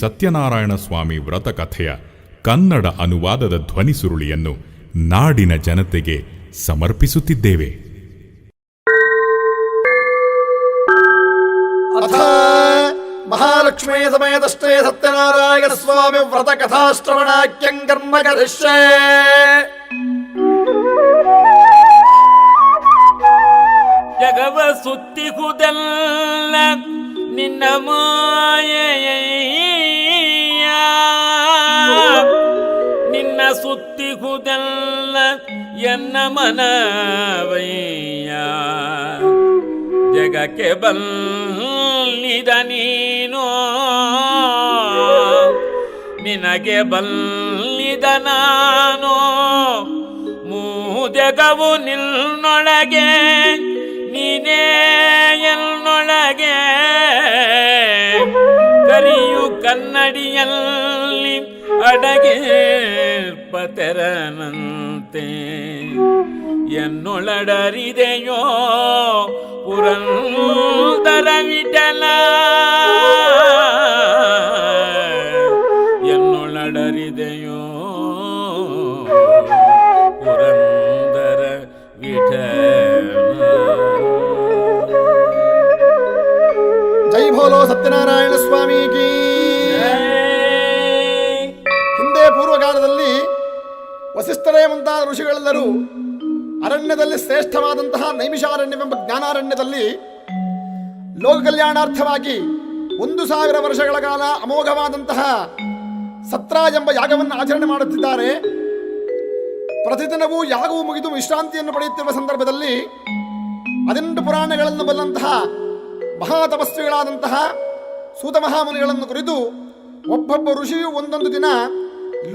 ಸತ್ಯನಾರಾಯಣ ಸ್ವಾಮಿ ವ್ರತಕಥೆಯ ಕನ್ನಡ ಅನುವಾದದ ಧ್ವನಿಸುರುಳಿಯನ್ನು ನಾಡಿನ ಜನತೆಗೆ ಸಮರ್ಪಿಸುತ್ತಿದ್ದೇವೆ. ಅಥ ಮಹಾಲಕ್ಷ್ಮೀ ಸಮೇತಷ್ಟೇ ಸತ್ಯನಾರಾಯಣ ಸ್ವಾಮಿ ವ್ರತಕಥಾಶ್ರವಣಾಖ್ಯಂ ಕರ್ಮ ಕರಿಷ್ಯೆ. ಜಗವ ಸುತ್ತಿಹುದಲ್ಲ ನಿನ್ನ ಮಾಯೆಯ, ನಿನ್ನ ಸುತ್ತಿಹುದಲ್ಲ ಎನ್ನ ಮನವಯ್ಯ. ಜಗಕ್ಕೆ ಬಲ್ಲಿದ ನೀನು, ನಿನಗೆ ಬಲ್ಲಿದ ನಾನು. ಮೂಜಗವು ನಿನ್ನೊಳಗೆ, ನೀನೇ ಎನ್ನೊಳಗೆ. ಕರಿಯು ಕನ್ನಡಿಯಲ್ಲಿ ಅಡಗಿರ್ಪತೆರನಂತೆ. ಎನ್ನೊಳಡರಿದೆಯೋ ಪುರಂದರ ವಿಠಲ, ಎನ್ನೊಳಡರಿದೆಯೋ ಪುರಂದರ ವಿಠಲ. ಜೈ ಭೋಲೋ ಸತ್ಯನಾರಾಯಣ ಸ್ವಾಮಿ ಕೀ. ಹಿಂದೆ ಪೂರ್ವಕಾಲದಲ್ಲಿ ವಸಿಷ್ಠರೇ ಮುಂತಾದ ಋಷಿಗಳೆಲ್ಲರೂ ಅರಣ್ಯದಲ್ಲಿ ಶ್ರೇಷ್ಠವಾದಂತಹ ನೈಮಿಷಾರಣ್ಯವೆಂಬ ಜ್ಞಾನಾರಣ್ಯದಲ್ಲಿ ಲೋಕ ಕಲ್ಯಾಣಾರ್ಥವಾಗಿ 1000 ವರ್ಷಗಳ ಕಾಲ ಅಮೋಘವಾದಂತಹ ಸತ್ರ ಎಂಬ ಯಾಗವನ್ನು ಆಚರಣೆ ಮಾಡುತ್ತಿದ್ದಾರೆ. ಪ್ರತಿದಿನವೂ ಯಾಗವು ಮುಗಿದು ವಿಶ್ರಾಂತಿಯನ್ನು ಪಡೆಯುತ್ತಿರುವ ಸಂದರ್ಭದಲ್ಲಿ 18 ಪುರಾಣಗಳನ್ನು ಬಲ್ಲಂತಹ ಮಹಾತಪಸ್ವಿಗಳಾದಂತಹ ಸೂತ ಮಹಾಮುನಿಗಳನ್ನು ಕುರಿತು ಒಬ್ಬೊಬ್ಬ ಋಷಿಯು ಒಂದೊಂದು ದಿನ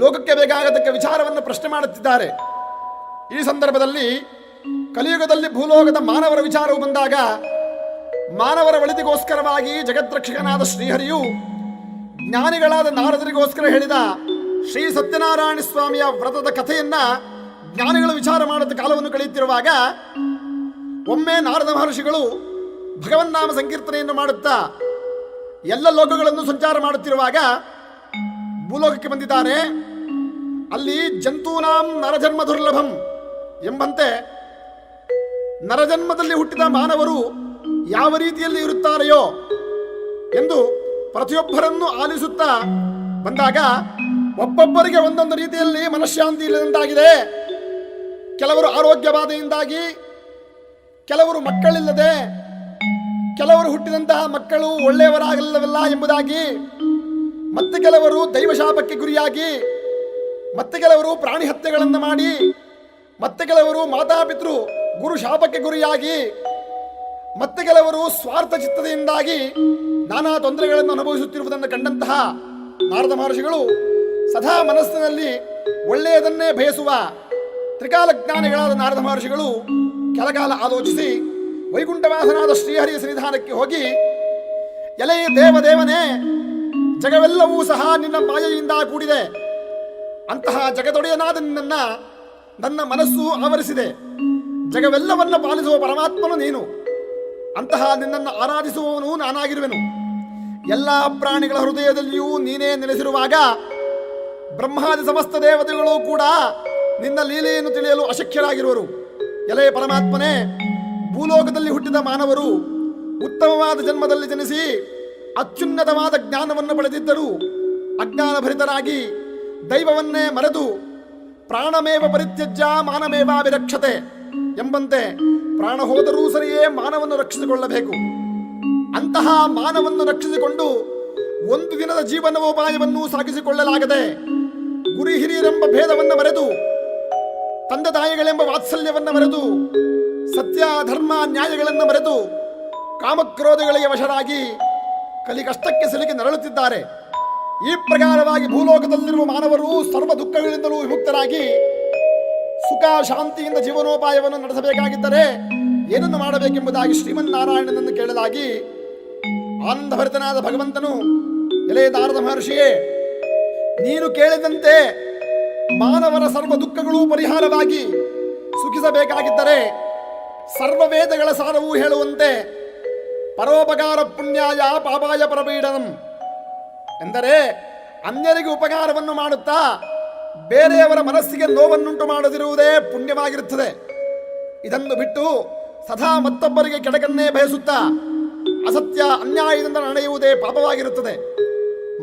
ಲೋಕಕ್ಕೆ ಬೇಕಾಗತಕ್ಕ ವಿಚಾರವನ್ನು ಪ್ರಶ್ನೆ ಮಾಡುತ್ತಿದ್ದಾರೆ. ಈ ಸಂದರ್ಭದಲ್ಲಿ ಕಲಿಯುಗದಲ್ಲಿ ಭೂಲೋಕದ ಮಾನವರ ವಿಚಾರವು ಬಂದಾಗ ಮಾನವರ ಒಳಿತಿಗೋಸ್ಕರವಾಗಿ ಜಗದ್ರಕ್ಷಕನಾದ ಶ್ರೀಹರಿಯು ಜ್ಞಾನಿಗಳಾದ ನಾರದರಿಗೋಸ್ಕರ ಹೇಳಿದ ಶ್ರೀ ಸತ್ಯನಾರಾಯಣ ಸ್ವಾಮಿಯ ವ್ರತದ ಕಥೆಯನ್ನ ಜ್ಞಾನಿಗಳು ವಿಚಾರ ಮಾಡುತ್ತ ಕಾಲವನ್ನು ಕಳೆಯುತ್ತಿರುವಾಗ ಒಮ್ಮೆ ನಾರದ ಮಹರ್ಷಿಗಳು ಭಗವನ್ನಾಮ ಸಂಕೀರ್ತನೆಯನ್ನು ಮಾಡುತ್ತಾ ಎಲ್ಲ ಲೋಕಗಳನ್ನು ಸಂಚಾರ ಮಾಡುತ್ತಿರುವಾಗ ಭೂಲೋಕಕ್ಕೆ ಬಂದಿದ್ದಾರೆ. ಅಲ್ಲಿ ಜಂತೂನಾಂ ನರಜನ್ಮ ದುರ್ಲಭಂ ಎಂಬಂತೆ ನರಜನ್ಮದಲ್ಲಿ ಹುಟ್ಟಿದ ಮಾನವರು ಯಾವ ರೀತಿಯಲ್ಲಿ ಇರುತ್ತಾರೆಯೋ ಎಂದು ಪ್ರತಿಯೊಬ್ಬರನ್ನು ಆಲಿಸುತ್ತಾ ಬಂದಾಗ ಒಬ್ಬೊಬ್ಬರಿಗೆ ಒಂದೊಂದು ರೀತಿಯಲ್ಲಿ ಮನಃಶಾಂತಿ ಇಲ್ಲದಂತಾಗಿದೆ. ಕೆಲವರು ಆರೋಗ್ಯ ಬಾಧೆಯಿಂದಾಗಿ, ಕೆಲವರು ಮಕ್ಕಳಿಲ್ಲದೆ, ಕೆಲವರು ಹುಟ್ಟಿದಂತಹ ಮಕ್ಕಳು ಒಳ್ಳೆಯವರಾಗಲಿಲ್ಲವಲ್ಲ ಎಂಬುದಾಗಿ, ಮತ್ತೆ ಕೆಲವರು ದೈವಶಾಪಕ್ಕೆ ಗುರಿಯಾಗಿ, ಮತ್ತೆ ಕೆಲವರು ಪ್ರಾಣಿ ಹತ್ಯೆಗಳನ್ನು ಮಾಡಿ, ಮತ್ತೆ ಕೆಲವರು ಮಾತಾಪಿತೃ ಗುರು ಶಾಪಕ್ಕೆ ಗುರಿಯಾಗಿ, ಮತ್ತೆ ಕೆಲವರು ಸ್ವಾರ್ಥ ಚಿತ್ತತೆಯಿಂದಾಗಿ ನಾನಾ ತೊಂದರೆಗಳನ್ನು ಅನುಭವಿಸುತ್ತಿರುವುದನ್ನು ಕಂಡಂತಹ ನಾರದ ಮಹರ್ಷಿಗಳು ಸದಾ ಮನಸ್ಸಿನಲ್ಲಿ ಒಳ್ಳೆಯದನ್ನೇ ಬಯಸುವ ತ್ರಿಕಾಲಜ್ಞಾನಿಗಳಾದ ನಾರದ ಮಹರ್ಷಿಗಳು ಕೆಲಕಾಲ ಆಲೋಚಿಸಿ ವೈಕುಂಠವಾಸನಾದ ಶ್ರೀಹರಿಯ ಸನ್ನಿಧಾನಕ್ಕೆ ಹೋಗಿ, ಎಲೆಯ ದೇವದೇವನೇ, ಜಗವೆಲ್ಲವೂ ಸಹ ನಿನ್ನ ಮಾಯೆಯಿಂದ ಕೂಡಿದೆ. ಅಂತಹ ಜಗದೊಡೆಯನಾದ ನಿನ್ನನ್ನು ನನ್ನ ಮನಸ್ಸು ಆವರಿಸಿದೆ. ಜಗವೆಲ್ಲವನ್ನ ಪಾಲಿಸುವ ಪರಮಾತ್ಮನು ನೀನು. ಅಂತಹ ನಿನ್ನನ್ನು ಆರಾಧಿಸುವವನು ನಾನಾಗಿರುವೆನು. ಎಲ್ಲ ಪ್ರಾಣಿಗಳ ಹೃದಯದಲ್ಲಿಯೂ ನೀನೇ ನೆಲೆಸಿರುವಾಗ ಬ್ರಹ್ಮಾದಿ ಸಮಸ್ತ ದೇವತೆಗಳು ಕೂಡ ನಿನ್ನ ಲೀಲೆಯನ್ನು ತಿಳಿಯಲು ಅಶಕ್ಯರಾಗಿರುವರು. ಎಲೆಯ ಪರಮಾತ್ಮನೇ, ಭೂಲೋಕದಲ್ಲಿ ಹುಟ್ಟಿದ ಮಾನವರು ಉತ್ತಮವಾದ ಜನ್ಮದಲ್ಲಿ ಜನಿಸಿ ಅತ್ಯುನ್ನತವಾದ ಜ್ಞಾನವನ್ನು ಪಡೆದಿದ್ದರೂ ಅಜ್ಞಾನಭರಿತರಾಗಿ ದೈವವನ್ನೇ ಮರೆತು ಪ್ರಾಣಮೇವ ಪರಿತ್ಯಜ್ಯ ಮಾನಮೇವಾಭಿರಕ್ಷತೆ ಎಂಬಂತೆ ಪ್ರಾಣ ಹೋದರೂ ಸರಿಯೇ ಮಾನವನ್ನು ರಕ್ಷಿಸಿಕೊಳ್ಳಬೇಕು. ಅಂತಹ ಮಾನವನ್ನು ರಕ್ಷಿಸಿಕೊಂಡು ಒಂದು ದಿನದ ಜೀವನೋಪಾಯವನ್ನು ಸಾಗಿಸಿಕೊಳ್ಳಲಾಗದೆ ಗುರಿ ಹಿರಿಯರೆಂಬ ಭೇದವನ್ನು ಮರೆತು, ತಂದೆ ತಾಯಿಗಳೆಂಬ ವಾತ್ಸಲ್ಯವನ್ನು ಮರೆತು, ಸತ್ಯ ಧರ್ಮ ನ್ಯಾಯಗಳನ್ನು ಮರೆತು ಕಾಮಕ್ರೋಧಗಳಿಗೆ ವಶರಾಗಿ ಕಲಿ ಕಷ್ಟಕ್ಕೆ ಸಿಲುಕಿ ನರಳುತ್ತಿದ್ದಾರೆ. ಈ ಪ್ರಕಾರವಾಗಿ ಭೂಲೋಕದಲ್ಲಿರುವ ಮಾನವರು ಸರ್ವ ದುಃಖಗಳಿಂದಲೂ ವಿಮುಕ್ತರಾಗಿ ಸುಖ ಶಾಂತಿಯಿಂದ ಜೀವನೋಪಾಯವನ್ನು ನಡೆಸಬೇಕಾಗಿದ್ದರೆ ಏನನ್ನು ಮಾಡಬೇಕೆಂಬುದಾಗಿ ಶ್ರೀಮನ್ನಾರಾಯಣನನ್ನು ಕೇಳಲಾಗಿ ಆನಂದಭರಿತನಾದ ಭಗವಂತನು, ಎಲೆ ನಾರದ ಮಹರ್ಷಿಯೇ, ನೀನು ಕೇಳಿದಂತೆ ಮಾನವರ ಸರ್ವ ದುಃಖಗಳೂ ಪರಿಹಾರವಾಗಿ ಸುಖಿಸಬೇಕಾಗಿದ್ದರೆ ಸರ್ವವೇದಗಳ ಸಾರವೂ ಹೇಳುವಂತೆ ಪರೋಪಕಾರ ಪುಣ್ಯಾಯ ಪಾಪಾಯ ಪರಪೀಡನಂ ಎಂದರೆ ಅನ್ಯರಿಗೆ ಉಪಕಾರವನ್ನು ಮಾಡುತ್ತಾ ಬೇರೆಯವರ ಮನಸ್ಸಿಗೆ ನೋವನ್ನುಂಟು ಮಾಡದಿರುವುದೇ ಪುಣ್ಯವಾಗಿರುತ್ತದೆ. ಇದನ್ನು ಬಿಟ್ಟು ಸದಾ ಮತ್ತೊಬ್ಬರಿಗೆ ಕೆಡಕನ್ನೇ ಬಯಸುತ್ತಾ ಅಸತ್ಯ ಅನ್ಯಾಯದಿಂದ ನಡೆಯುವುದೇ ಪಾಪವಾಗಿರುತ್ತದೆ.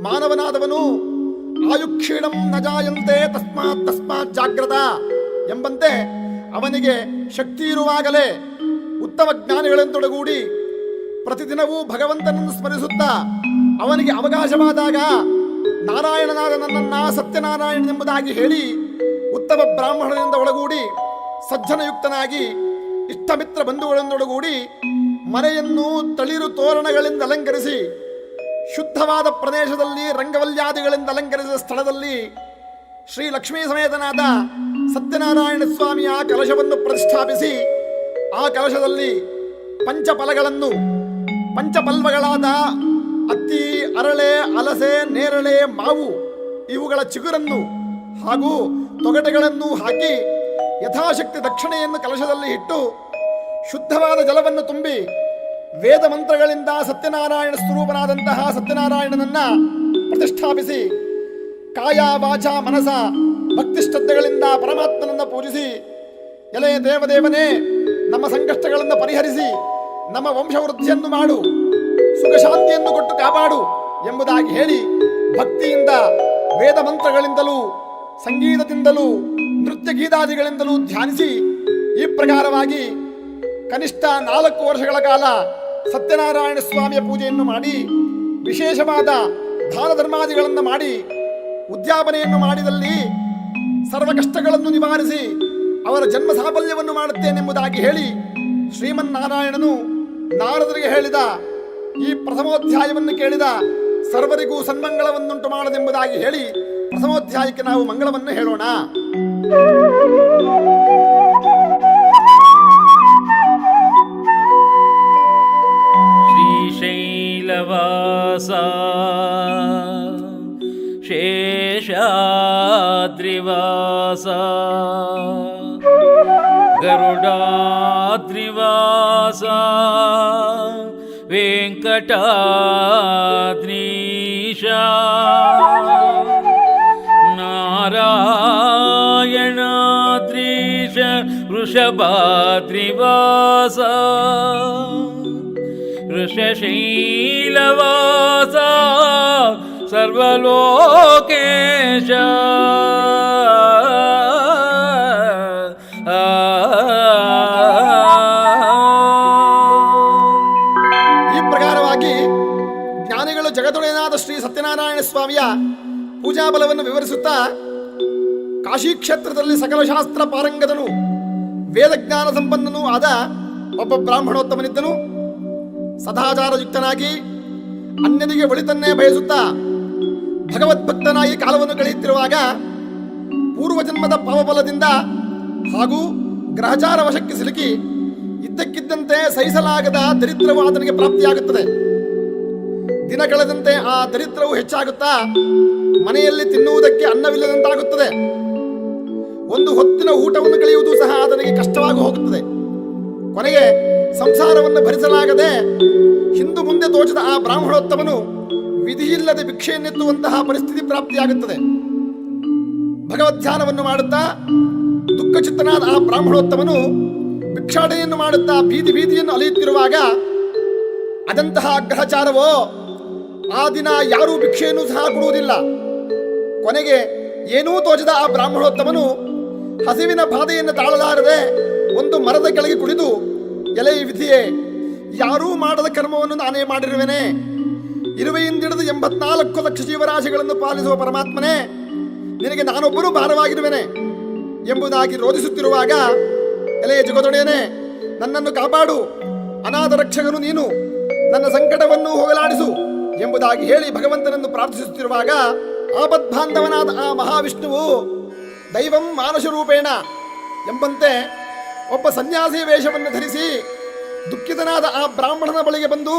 ಮಾನವನಾದವನು ಆಯುಕ್ಷೀಣಂ ನ ಜಾಯಂತೆ ತಸ್ಮಾತ್ ಜಾಗ್ರತ ಎಂಬಂತೆ ಅವನಿಗೆ ಶಕ್ತಿ ಇರುವಾಗಲೇ ಉತ್ತಮ ಜ್ಞಾನಿಗಳಂತೊಡಗೂಡಿ ಪ್ರತಿದಿನವೂ ಭಗವಂತನನ್ನು ಸ್ಮರಿಸುತ್ತಾ ಅವನಿಗೆ ಅವಕಾಶವಾದಾಗ ನಾರಾಯಣನಾದ ನನ್ನನ್ನ ಸತ್ಯನಾರಾಯಣನೆಂಬುದಾಗಿ ಹೇಳಿ ಉತ್ತಮ ಬ್ರಾಹ್ಮಣರಿಂದ ಒಳಗೂಡಿ ಸಜ್ಜನಯುಕ್ತನಾಗಿ ಇಷ್ಟಮಿತ್ರ ಬಂಧುಗಳನ್ನೊಡಗೂಡಿ ಮನೆಯನ್ನು ತಳಿರು ತೋರಣಗಳಿಂದ ಅಲಂಕರಿಸಿ ಶುದ್ಧವಾದ ಪ್ರದೇಶದಲ್ಲಿ ರಂಗವಲ್ಯಾದಿಗಳಿಂದ ಅಲಂಕರಿಸಿದ ಸ್ಥಳದಲ್ಲಿ ಶ್ರೀ ಲಕ್ಷ್ಮೀ ಸಮೇತನಾದ ಸತ್ಯನಾರಾಯಣ ಸ್ವಾಮಿಯ ಕಲಶವನ್ನು ಪ್ರತಿಷ್ಠಾಪಿಸಿ ಆ ಕಲಶದಲ್ಲಿ ಪಂಚಫಲಗಳನ್ನು ಪಂಚಪಲ್ವಗಳಾದ ಅತ್ತಿ, ಅರಳೆ, ಹಲಸೆ, ನೇರಳೆ, ಮಾವು ಇವುಗಳ ಚಿಗುರನ್ನು ಹಾಗೂ ತೊಗಟೆಗಳನ್ನು ಹಾಕಿ ಯಥಾಶಕ್ತಿ ದಕ್ಷಿಣೆಯನ್ನು ಕಲಶದಲ್ಲಿ ಇಟ್ಟು ಶುದ್ಧವಾದ ಜಲವನ್ನು ತುಂಬಿ ವೇದ ಮಂತ್ರಗಳಿಂದ ಸತ್ಯನಾರಾಯಣ ಸ್ವರೂಪನಾದಂತಹ ಸತ್ಯನಾರಾಯಣನನ್ನ ಪ್ರತಿಷ್ಠಾಪಿಸಿ ಕಾಯ ವಾಚ ಮನಸ ಭಕ್ತಿ ಶ್ರದ್ಧೆಗಳಿಂದ ಪರಮಾತ್ಮನನ್ನು ಪೂಜಿಸಿ, ಎಲೆ ದೇವದೇವನೇ ನಮ್ಮ ಸಂಕಷ್ಟಗಳನ್ನು ಪರಿಹರಿಸಿ ನಮ್ಮ ವಂಶವೃದ್ಧಿಯನ್ನು ಮಾಡು, ಸುಖ ಶಾಂತಿಯನ್ನು ಕೊಟ್ಟು ಕಾಪಾಡು ಎಂಬುದಾಗಿ ಹೇಳಿ ಭಕ್ತಿಯಿಂದ ವೇದ ಮಂತ್ರಗಳಿಂದಲೂ ಸಂಗೀತದಿಂದಲೂ ನೃತ್ಯ ಗೀತಾದಿಗಳಿಂದಲೂ ಧ್ಯಾನಿಸಿ ಈ ಪ್ರಕಾರವಾಗಿ ಕನಿಷ್ಠ 4 ವರ್ಷಗಳ ಕಾಲ ಸತ್ಯನಾರಾಯಣ ಸ್ವಾಮಿಯ ಪೂಜೆಯನ್ನು ಮಾಡಿ ವಿಶೇಷವಾದ ದಾನ ಧರ್ಮಾದಿಗಳನ್ನು ಮಾಡಿ ಉದ್ಯಾಪನೆಯನ್ನು ಮಾಡಿದಲ್ಲಿ ಸರ್ವ ಕಷ್ಟಗಳನ್ನು ನಿವಾರಿಸಿ ಅವರ ಜನ್ಮ ಸಾಫಲ್ಯವನ್ನು ಮಾಡುತ್ತೇನೆಂಬುದಾಗಿ ಹೇಳಿ ಶ್ರೀಮನ್ನಾರಾಯಣನು ನಾರದರಿಗೆ ಹೇಳಿದ ಈ ಪ್ರಥಮೋಧ್ಯಾಯವನ್ನು ಕೇಳಿದ ಸರ್ವರಿಗೂ ಸನ್ಮಂಗಳವನ್ನುಂಟು ಮಾಡದೆಂಬುದಾಗಿ ಹೇಳಿ ಪ್ರಥಮೋಧ್ಯಾಯಕ್ಕೆ ನಾವು ಮಂಗಳವನ್ನು ಹೇಳೋಣ. ಶ್ರೀಶೈಲವಾಸ ಶೇಷಾದ್ರಿವಾಸ ಗರುಡಾದ್ರಿವಾಸ ವೆಂಕಟಾದ್ರೀಶ ನಾರಾಯಣಾದ್ರೀಶ ವೃಷಭಾದ್ರಿವಾಸ ವೃಷಶೈಲವಾಸ ಸರ್ವಲೋಕೇಶ ಜಗದೊಡೆಯನಾದ ಶ್ರೀ ಸತ್ಯನಾರಾಯಣ ಸ್ವಾಮಿಯ ಪೂಜಾ ಬಲವನ್ನು ವಿವರಿಸುತ್ತಾ ಕಾಶಿ ಕ್ಷೇತ್ರದಲ್ಲಿ ಸಕಲ ಶಾಸ್ತ್ರ ಪಾರಂಗದನು ವೇದಜ್ಞಾನ ಸಂಪನ್ನನೂ ಆದ ಒಬ್ಬ ಬ್ರಾಹ್ಮಣೋತ್ತಮನಿದ್ದನು. ಸದಾಚಾರಯುಕ್ತನಾಗಿ ಅನ್ಯನಿಗೆ ಒಳಿತನ್ನೇ ಬಯಸುತ್ತಾ ಭಗವದ್ಭಕ್ತನಾಗಿ ಕಾಲವನ್ನು ಕಳೆಯುತ್ತಿರುವಾಗ ಪೂರ್ವಜನ್ಮದ ಪಾವಫಲದಿಂದ ಹಾಗೂ ಗ್ರಹಚಾರ ವಶಕ್ಕೆ ಸಿಲುಕಿ ಇದ್ದಕ್ಕಿದ್ದಂತೆ ಸಹಿಸಲಾಗದ ದರಿದ್ರವು ಆತನಿಗೆ ಪ್ರಾಪ್ತಿಯಾಗುತ್ತದೆ. ದಿನ ಕಳೆದಂತೆ ಆ ದರಿದ್ರವು ಹೆಚ್ಚಾಗುತ್ತಾ ಮನೆಯಲ್ಲಿ ತಿನ್ನುವುದಕ್ಕೆ ಅನ್ನವಿಲ್ಲದಂತಾಗುತ್ತದೆ. ಒಂದು ಹೊತ್ತಿನ ಊಟವನ್ನು ಕಳೆಯುವುದು ಸಹ ಆತನಿಗೆ ಕಷ್ಟವಾಗಿ ಹೋಗುತ್ತದೆ. ಕೊನೆಗೆ ಸಂಸಾರವನ್ನು ಭರಿಸಲಾಗದೆ ಹಿಂದು ಮುಂದೆ ತೋಚದ ಆ ಬ್ರಾಹ್ಮಣೋತ್ತಮನು ವಿಧಿಯಿಲ್ಲದೆ ಭಿಕ್ಷೆಯನ್ನೆತ್ತುವಂತಹ ಪರಿಸ್ಥಿತಿ ಪ್ರಾಪ್ತಿಯಾಗುತ್ತದೆ. ಭಗವದ್ಧ್ಯಾನವನ್ನು ಮಾಡುತ್ತಾ ದುಃಖಚಿತ್ತನಾದ ಆ ಬ್ರಾಹ್ಮಣೋತ್ತಮನು ಭಿಕ್ಷಾಟನೆಯನ್ನು ಮಾಡುತ್ತಾ ಬೀದಿ ಬೀದಿಯನ್ನು ಅಲೆಯುತ್ತಿರುವಾಗ ಅದಂತಹ ಗ್ರಹಚಾರವೋ ಆ ದಿನ ಯಾರೂ ಭಿಕ್ಷೆಯನ್ನು ಸಹ ಕೊಡುವುದಿಲ್ಲ. ಕೊನೆಗೆ ಏನೂ ತೋಚದ ಆ ಬ್ರಾಹ್ಮಣೋತ್ತಮನು ಹಸಿವಿನ ಬಾಧೆಯನ್ನು ತಾಳಲಾರದೆ ಒಂದು ಮರದ ಕೆಳಗೆ ಕುಳಿದು, ಎಲೆ ವಿಧಿಯೇ, ಯಾರೂ ಮಾಡದ ಕರ್ಮವನ್ನು ನಾನೇ ಮಾಡಿರುವೆನೆ, ಇರುವೆಯಿಂದಿಡಿದು 84 ಲಕ್ಷ ಜೀವರಾಶಿಗಳನ್ನು ಪಾಲಿಸುವ ಪರಮಾತ್ಮನೇ, ನಿನಗೆ ನಾನೊಬ್ಬರೂ ಭಾರವಾಗಿರುವೆನೆ ಎಂಬುದಾಗಿ ರೋಧಿಸುತ್ತಿರುವಾಗ, ಎಲೆ ಜಗದೊಡೆಯನೇ, ನನ್ನನ್ನು ಕಾಪಾಡು, ಅನಾಥ ರಕ್ಷಕನು ನೀನು, ನನ್ನ ಸಂಕಟವನ್ನು ಹೋಗಲಾಡಿಸು ಎಂಬುದಾಗಿ ಹೇಳಿ ಭಗವಂತನನ್ನು ಪ್ರಾರ್ಥಿಸುತ್ತಿರುವಾಗ ಆಪದ್ಬಾಂಧವನಾದ ಆ ಮಹಾವಿಷ್ಣುವು ದೈವಂ ಮಾನುಷ ರೂಪೇಣ ಎಂಬಂತೆ ಒಬ್ಬ ಸನ್ಯಾಸಿ ವೇಷವನ್ನು ಧರಿಸಿ ದುಃಖಿತನಾದ ಆ ಬ್ರಾಹ್ಮಣನ ಬಳಿಗೆ ಬಂದು,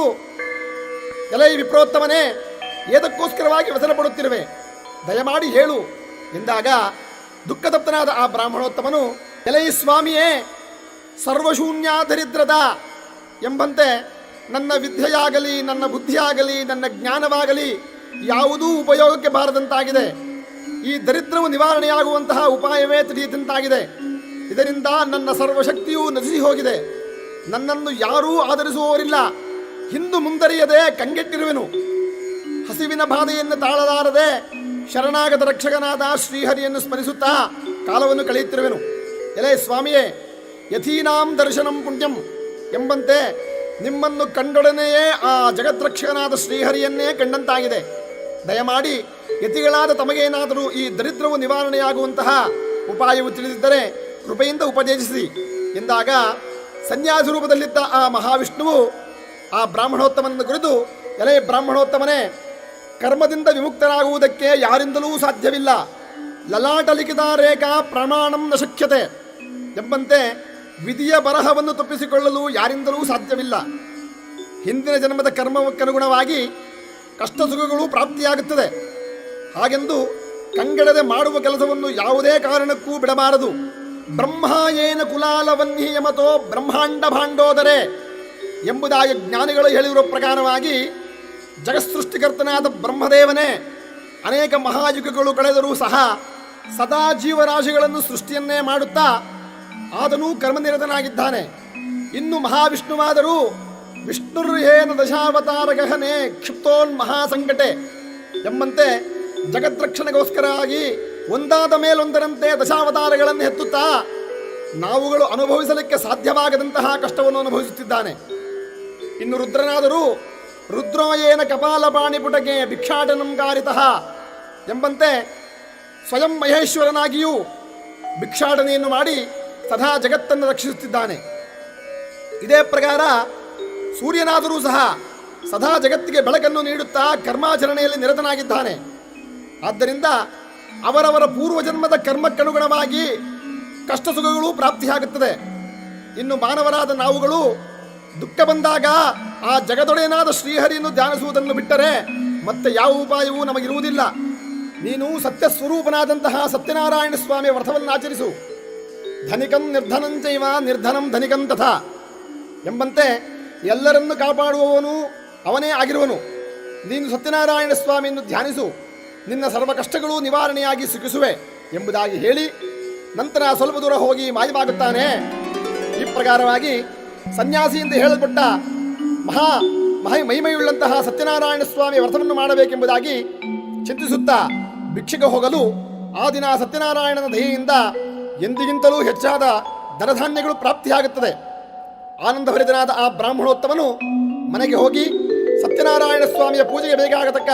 ಎಲೈ ವಿಪ್ರೋತ್ತಮನೇ, ಏದಕ್ಕೋಸ್ಕರವಾಗಿ ವ್ಯಸನ ಪಡುತ್ತಿರುವೆ, ದಯಮಾಡಿ ಹೇಳು ಎಂದಾಗ ದುಃಖತಪ್ತನಾದ ಆ ಬ್ರಾಹ್ಮಣೋತ್ತಮನು, ಎಲೈ ಸ್ವಾಮಿಯೇ, ಸರ್ವಶೂನ್ಯ ದರಿದ್ರದ ಎಂಬಂತೆ ನನ್ನ ವಿದ್ಯೆಯಾಗಲಿ, ನನ್ನ ಬುದ್ಧಿಯಾಗಲಿ, ನನ್ನ ಜ್ಞಾನವಾಗಲಿ ಯಾವುದೂ ಉಪಯೋಗಕ್ಕೆ ಬಾರದಂತಾಗಿದೆ. ಈ ದರಿದ್ರವು ನಿವಾರಣೆಯಾಗುವಂತಹ ಉಪಾಯವೇ ತಿಳಿಯದಂತಾಗಿದೆ. ಇದರಿಂದ ನನ್ನ ಸರ್ವಶಕ್ತಿಯೂ ನಶಿಸಿ ಹೋಗಿದೆ. ನನ್ನನ್ನು ಯಾರೂ ಆಧರಿಸುವವರಿಲ್ಲ. ಹಿಂದು ಮುಂದರಿಯದೆ ಕಂಗೆಟ್ಟಿರುವೆನು. ಹಸಿವಿನ ಬಾಧೆಯನ್ನು ತಾಳಲಾರದೆ ಶರಣಾಗತ ರಕ್ಷಕನಾದ ಶ್ರೀಹರಿಯನ್ನು ಸ್ಮರಿಸುತ್ತಾ ಕಾಲವನ್ನು ಕಳೆಯುತ್ತಿರುವೆನು. ಎಲೆ ಸ್ವಾಮಿಯೇ, ಯಥೀನಾಂ ದರ್ಶನಂ ಪುಣ್ಯಂ ಎಂಬಂತೆ ನಿಮ್ಮನ್ನು ಕಂಡೊಡನೆಯೇ ಆ ಜಗದ್ರಕ್ಷಕನಾದ ಶ್ರೀಹರಿಯನ್ನೇ ಕಂಡಂತಾಗಿದೆ. ದಯಮಾಡಿ ಯತಿಗಳಾದ ತಮಗೇನಾದರೂ ಈ ದರಿದ್ರವು ನಿವಾರಣೆಯಾಗುವಂತಹ ಉಪಾಯವು ತಿಳಿದಿದ್ದರೆ ಕೃಪೆಯಿಂದ ಉಪದೇಶಿಸಿ ಎಂದಾಗ ಸನ್ಯಾಸಿ ರೂಪದಲ್ಲಿದ್ದ ಆ ಮಹಾವಿಷ್ಣುವು ಆ ಬ್ರಾಹ್ಮಣೋತ್ತಮನನ್ನು ಕುರಿತು, ಎಲೆ ಬ್ರಾಹ್ಮಣೋತ್ತಮನೇ, ಕರ್ಮದಿಂದ ವಿಮುಕ್ತರಾಗುವುದಕ್ಕೆ ಯಾರಿಂದಲೂ ಸಾಧ್ಯವಿಲ್ಲ. ಲಲಾಟ ಲಿಖಿತ ರೇಖಾ ಪ್ರಮಾಣಂ ನ ಶಕ್ಯತೆ ಎಂಬಂತೆ ವಿಧಿಯ ಬರಹವನ್ನು ತಪ್ಪಿಸಿಕೊಳ್ಳಲು ಯಾರಿಂದಲೂ ಸಾಧ್ಯವಿಲ್ಲ. ಹಿಂದಿನ ಜನ್ಮದ ಕರ್ಮಕ್ಕನುಗುಣವಾಗಿ ಕಷ್ಟ ಸುಖಗಳು ಪ್ರಾಪ್ತಿಯಾಗುತ್ತದೆ. ಹಾಗೆಂದು ಕಂಗೆಡದೆ ಮಾಡುವ ಕೆಲಸವನ್ನು ಯಾವುದೇ ಕಾರಣಕ್ಕೂ ಬಿಡಬಾರದು. ಬ್ರಹ್ಮ ಏನ ಕುಲಾಲವನ್ಹಿ ಯಮತೋ ಬ್ರಹ್ಮಾಂಡ ಭಾಂಡೋದರೆ ಎಂಬುದಾಗಿ ಜ್ಞಾನಿಗಳು ಹೇಳಿರುವ ಪ್ರಕಾರವಾಗಿ ಜಗತ್ಸೃಷ್ಟಿಕರ್ತನಾದ ಬ್ರಹ್ಮದೇವನೇ ಅನೇಕ ಮಹಾಯುಗಗಳು ಕಳೆದರೂ ಸಹ ಸದಾ ಜೀವರಾಶಿಗಳನ್ನು ಸೃಷ್ಟಿಯನ್ನೇ ಮಾಡುತ್ತಾ ಆತನೂ ಕರ್ಮನಿರತನಾಗಿದ್ದಾನೆ. ಇನ್ನು ಮಹಾವಿಷ್ಣುವಾದರೂ ವಿಷ್ಣುರ್ಹೇನ ದಶಾವತಾರ ಗಹನೆ ಕ್ಷಿಪ್ತೋನ್ಮಹಾಸಂಕಟೆ ಎಂಬಂತೆ ಜಗದ್ರಕ್ಷಣೆಗೋಸ್ಕರವಾಗಿ ಒಂದಾದ ಮೇಲೊಂದರಂತೆ ದಶಾವತಾರಗಳನ್ನು ಎತ್ತುತ್ತಾ ನಾವುಗಳು ಅನುಭವಿಸಲಿಕ್ಕೆ ಸಾಧ್ಯವಾಗದಂತಹ ಕಷ್ಟವನ್ನು ಅನುಭವಿಸುತ್ತಿದ್ದಾನೆ. ಇನ್ನು ರುದ್ರನಾದರೂ ರುದ್ರೋಯೇನ ಕಪಾಲಪಾಣಿಪುಟಗೆ ಭಿಕ್ಷಾಟನಂ ಕಾರಿತಃ ಎಂಬಂತೆ ಸ್ವಯಂ ಮಹೇಶ್ವರನಾಗಿಯೂ ಭಿಕ್ಷಾಟನೆಯನ್ನು ಮಾಡಿ ಸದಾ ಜಗತ್ತನ್ನು ರಕ್ಷಿಸುತ್ತಿದ್ದಾನೆ. ಇದೇ ಪ್ರಕಾರ ಸೂರ್ಯನಾದರೂ ಸಹ ಸದಾ ಜಗತ್ತಿಗೆ ಬೆಳಕನ್ನು ನೀಡುತ್ತಾ ಕರ್ಮಾಚರಣೆಯಲ್ಲಿ ನಿರತನಾಗಿದ್ದಾನೆ. ಆದ್ದರಿಂದ ಅವರವರ ಪೂರ್ವಜನ್ಮದ ಕರ್ಮಕ್ಕನುಗುಣವಾಗಿ ಕಷ್ಟ ಸುಖಗಳು ಪ್ರಾಪ್ತಿಯಾಗುತ್ತದೆ. ಇನ್ನು ಮಾನವರಾದ ನಾವುಗಳು ದುಃಖ ಬಂದಾಗ ಆ ಜಗದೊಡೆಯನಾದ ಶ್ರೀಹರಿಯನ್ನು ಧ್ಯಾನಿಸುವುದನ್ನು ಬಿಟ್ಟರೆ ಮತ್ತೆ ಯಾವ ಉಪಾಯವೂ ನಮಗಿರುವುದಿಲ್ಲ. ನೀನು ಸತ್ಯ ಸ್ವರೂಪನಾದಂತಹ ಸತ್ಯನಾರಾಯಣ ಸ್ವಾಮಿಯ ವ್ರತವನ್ನು ಆಚರಿಸು. ಧನಿಕಂ ನಿರ್ಧನಂಚೈವ ನಿರ್ಧನಂ ಧನಿಕಂ ತಥಾ ಎಂಬಂತೆ ಎಲ್ಲರನ್ನು ಕಾಪಾಡುವವನು ಅವನೇ ಆಗಿರುವನು. ನೀನು ಸತ್ಯನಾರಾಯಣ ಸ್ವಾಮಿಯನ್ನು ಧ್ಯಾನಿಸು, ನಿನ್ನ ಸರ್ವ ಕಷ್ಟಗಳು ನಿವಾರಣೆಯಾಗಿ ಸುಖಿಸುವೆ ಎಂಬುದಾಗಿ ಹೇಳಿ ನಂತರ ಸ್ವಲ್ಪ ದೂರ ಹೋಗಿ ಮಾಯವಾಗುತ್ತಾನೆ. ಈ ಪ್ರಕಾರವಾಗಿ ಸನ್ಯಾಸಿಯಿಂದ ಹೇಳಲ್ಪಟ್ಟ ಮಹಿಮೆಯುಳ್ಳಂತಹ ಸತ್ಯನಾರಾಯಣ ಸ್ವಾಮಿಯ ವ್ರತವನ್ನು ಮಾಡಬೇಕೆಂಬುದಾಗಿ ಚಿಂತಿಸುತ್ತಾ ಭಿಕ್ಷೆಗೆ ಹೋಗಲು ಆ ದಿನ ಸತ್ಯನಾರಾಯಣನ ದಯೆಯಿಂದ ಎಂದಿಗಿಂತಲೂ ಹೆಚ್ಚಾದ ಧನಧಾನ್ಯಗಳು ಪ್ರಾಪ್ತಿಯಾಗುತ್ತದೆ. ಆನಂದಭರಿತನಾದ ಆ ಬ್ರಾಹ್ಮಣೋತ್ತಮನು ಮನೆಗೆ ಹೋಗಿ ಸತ್ಯನಾರಾಯಣ ಸ್ವಾಮಿಯ ಪೂಜೆಗೆ ಬೇಕಾಗತಕ್ಕ